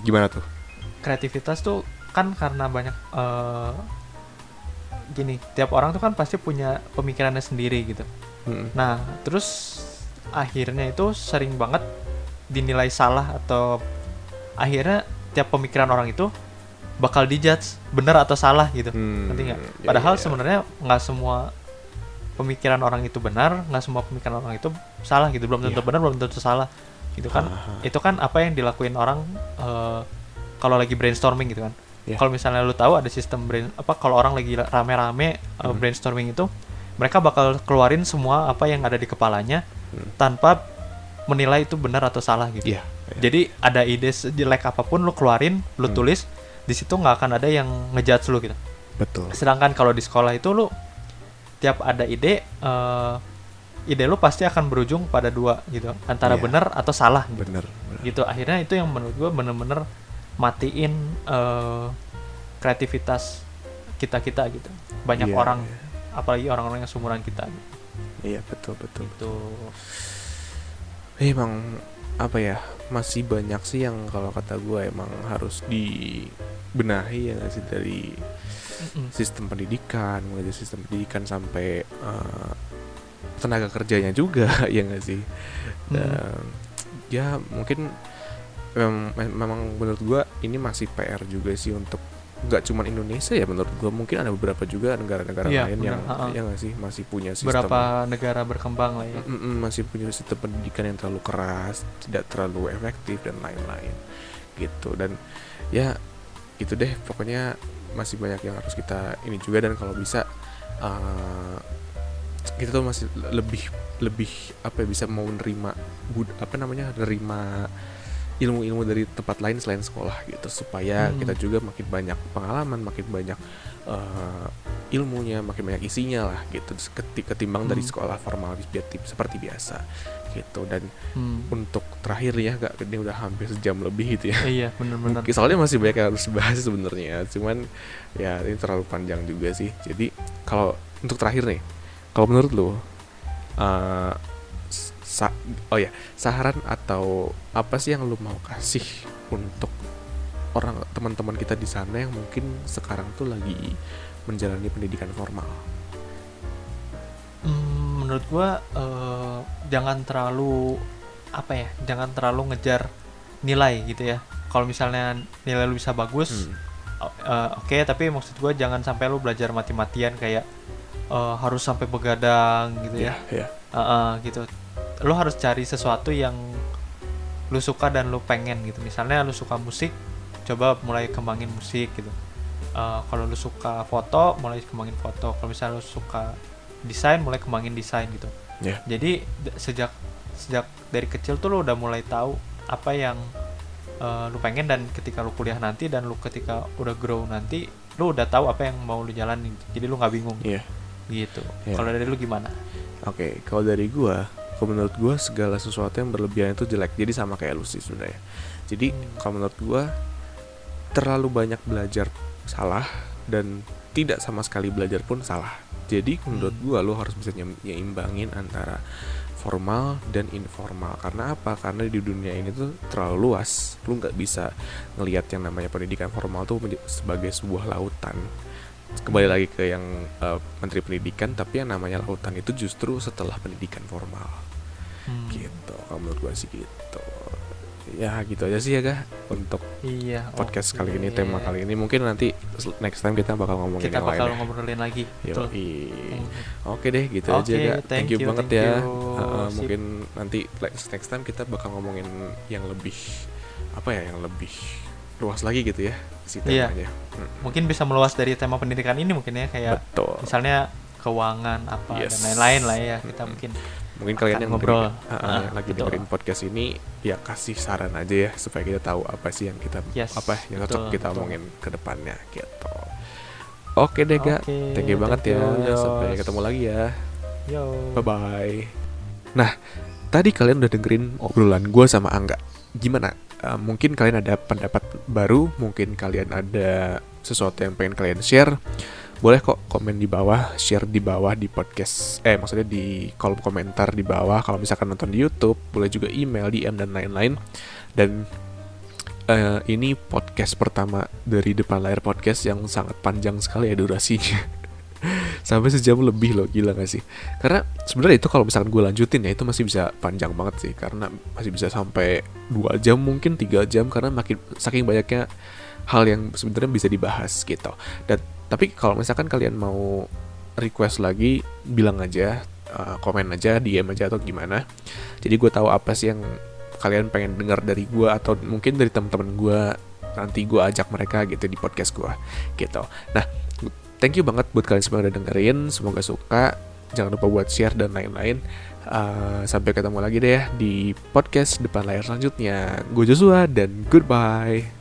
Gimana tuh? Kreativitas tuh kan karena banyak gini, tiap orang tuh kan pasti punya pemikirannya sendiri gitu. Nah terus akhirnya itu sering banget dinilai salah, atau akhirnya tiap pemikiran orang itu bakal dijudge benar atau salah gitu. Ngerti nggak? Padahal sebenarnya nggak semua pemikiran orang itu benar, nggak semua pemikiran orang itu salah gitu. Belum tentu benar, belum tentu salah gitu kan. Itu kan apa yang dilakuin orang kalau lagi brainstorming gitu kan. Kalau misalnya lu tahu ada sistem kalau orang lagi rame-rame brainstorming itu, mereka bakal keluarin semua apa yang ada di kepalanya tanpa menilai itu benar atau salah gitu. Jadi ada ide sejelek apapun lu keluarin, lu tulis, di situ nggak akan ada yang ngejudge lu gitu. Betul. Sedangkan kalau di sekolah itu lu tiap ada ide lu pasti akan berujung pada dua gitu, antara benar atau salah gitu. Bener. Gitu. Akhirnya itu yang menurut gue bener-bener matiin kreativitas kita gitu. Banyak orang, apalagi orang-orang yang seumuran kita gitu. Iya, betul gitu. Emang apa ya, masih banyak sih yang kalau kata gue emang harus dibenahi ya nggak sih, dari sistem pendidikan, mulai dari sistem pendidikan sampai tenaga kerjanya juga ya nggak sih. Ya mungkin memang menurut gue ini masih PR juga sih untuk nggak cuma Indonesia ya, menurut gue mungkin ada beberapa juga negara-negara lain yang ya nggak sih masih punya sistem, beberapa negara berkembang lah ya, masih punya sistem pendidikan yang terlalu keras, tidak terlalu efektif dan lain-lain gitu. Dan ya gitu deh, pokoknya masih banyak yang harus kita ini juga. Dan kalau bisa kita tuh masih lebih apa ya, bisa mau nerima nerima ilmu-ilmu dari tempat lain selain sekolah gitu, supaya kita juga makin banyak pengalaman, makin banyak ilmunya, makin banyak isinya lah gitu, ketimbang dari sekolah formal seperti biasa gitu. Dan untuk terakhir ya, ini udah hampir sejam lebih gitu ya. Iya, benar-benar. Soalnya masih banyak yang harus dibahas sebenarnya, cuman ya ini terlalu panjang juga sih. Jadi kalau untuk terakhir nih, kalau menurut lo saran atau apa sih yang lu mau kasih untuk teman-teman kita di sana yang mungkin sekarang tuh lagi menjalani pendidikan formal? Menurut gua jangan terlalu ngejar nilai gitu ya. Kalau misalnya nilai lu bisa bagus, oke, tapi maksud gua jangan sampai lu belajar mati-matian kayak harus sampai begadang gitu ya. Gitu. Lu harus cari sesuatu yang lu suka dan lu pengen gitu. Misalnya lu suka musik, coba mulai kembangin musik gitu. Kalau lu suka foto, mulai kembangin foto. Kalau misalnya lu suka desain, mulai kembangin desain gitu. Jadi sejak dari kecil tuh lu udah mulai tahu apa yang lu pengen, dan ketika lu kuliah nanti dan lu ketika udah grow nanti, lu udah tahu apa yang mau lu jalanin. Jadi lu nggak bingung. Gitu. Kalau dari lu gimana? Oke, kalau dari gua, kalau menurut gue segala sesuatu yang berlebihan itu jelek. Jadi sama kayak lu sih sebenarnya. Jadi kalau menurut gue terlalu banyak belajar salah, dan tidak sama sekali belajar pun salah. Jadi menurut gue lu harus bisa nyimbangin antara formal dan informal. Karena apa? Karena di dunia ini tuh terlalu luas. Lu nggak bisa ngelihat yang namanya pendidikan formal tuh sebagai sebuah lautan. Kembali lagi ke yang Menteri Pendidikan, tapi yang namanya lautan itu justru setelah pendidikan formal. Gitu, kalau menurut gue sih gitu. ya gitu aja sih ya Kak untuk Iya, podcast oke. kali ini, tema kali ini. Mungkin nanti next time kita bakal ngomongin Kita yang lain bakal ya. ngobrolin lagi. Betul. Yoi. Hmm. Oke deh gitu aja Oke, Kak. Thank you banget thank ya. you. Sip. Mungkin nanti next time kita bakal ngomongin yang lebih apa ya, yang lebih luas lagi gitu ya si Iya. temanya. Mungkin bisa meluas dari tema pendidikan ini mungkin ya, kayak Betul. misalnya keuangan apa Yes. dan lain-lain lah ya. Kita mungkin Mungkin kalian akan yang ngobrol. lagi Betul. dengerin podcast ini ya kasih saran aja ya supaya kita tahu apa sih yang kita Yes, yang cocok betul, kita betul. omongin ke depannya gitu. Oke deh Kak. Oke, Thank you banget thank ya. you, Yos. Sampai ketemu lagi ya. Yo. Bye bye. Nah, tadi kalian udah dengerin obrolan gue sama Angga. Gimana? Mungkin kalian ada pendapat baru, mungkin kalian ada sesuatu yang pengen kalian share. Boleh kok komen di bawah, share di bawah di podcast. Maksudnya di kolom komentar di bawah. Kalau misalkan nonton di YouTube, boleh juga email, DM dan lain-lain. Dan ini podcast pertama dari Depan Layar Podcast yang sangat panjang sekali ya durasinya. Sampai sejam lebih loh, gila gak sih? Karena sebenarnya itu kalau misalkan gue lanjutin ya itu masih bisa panjang banget sih, karena masih bisa sampai 2 jam mungkin 3 jam, karena makin saking banyaknya hal yang sebenarnya bisa dibahas gitu. Dan tapi kalau misalkan kalian mau request lagi, bilang aja, komen aja, DM aja atau gimana. Jadi gue tahu apa sih yang kalian pengen dengar dari gue, atau mungkin dari teman-teman gue, nanti gue ajak mereka gitu di podcast gue gitu. Nah, thank you banget buat kalian semua yang udah dengerin. Semoga suka. Jangan lupa buat share dan lain-lain. Sampai ketemu lagi deh ya di podcast Depan Layar selanjutnya. Gue Joshua dan goodbye.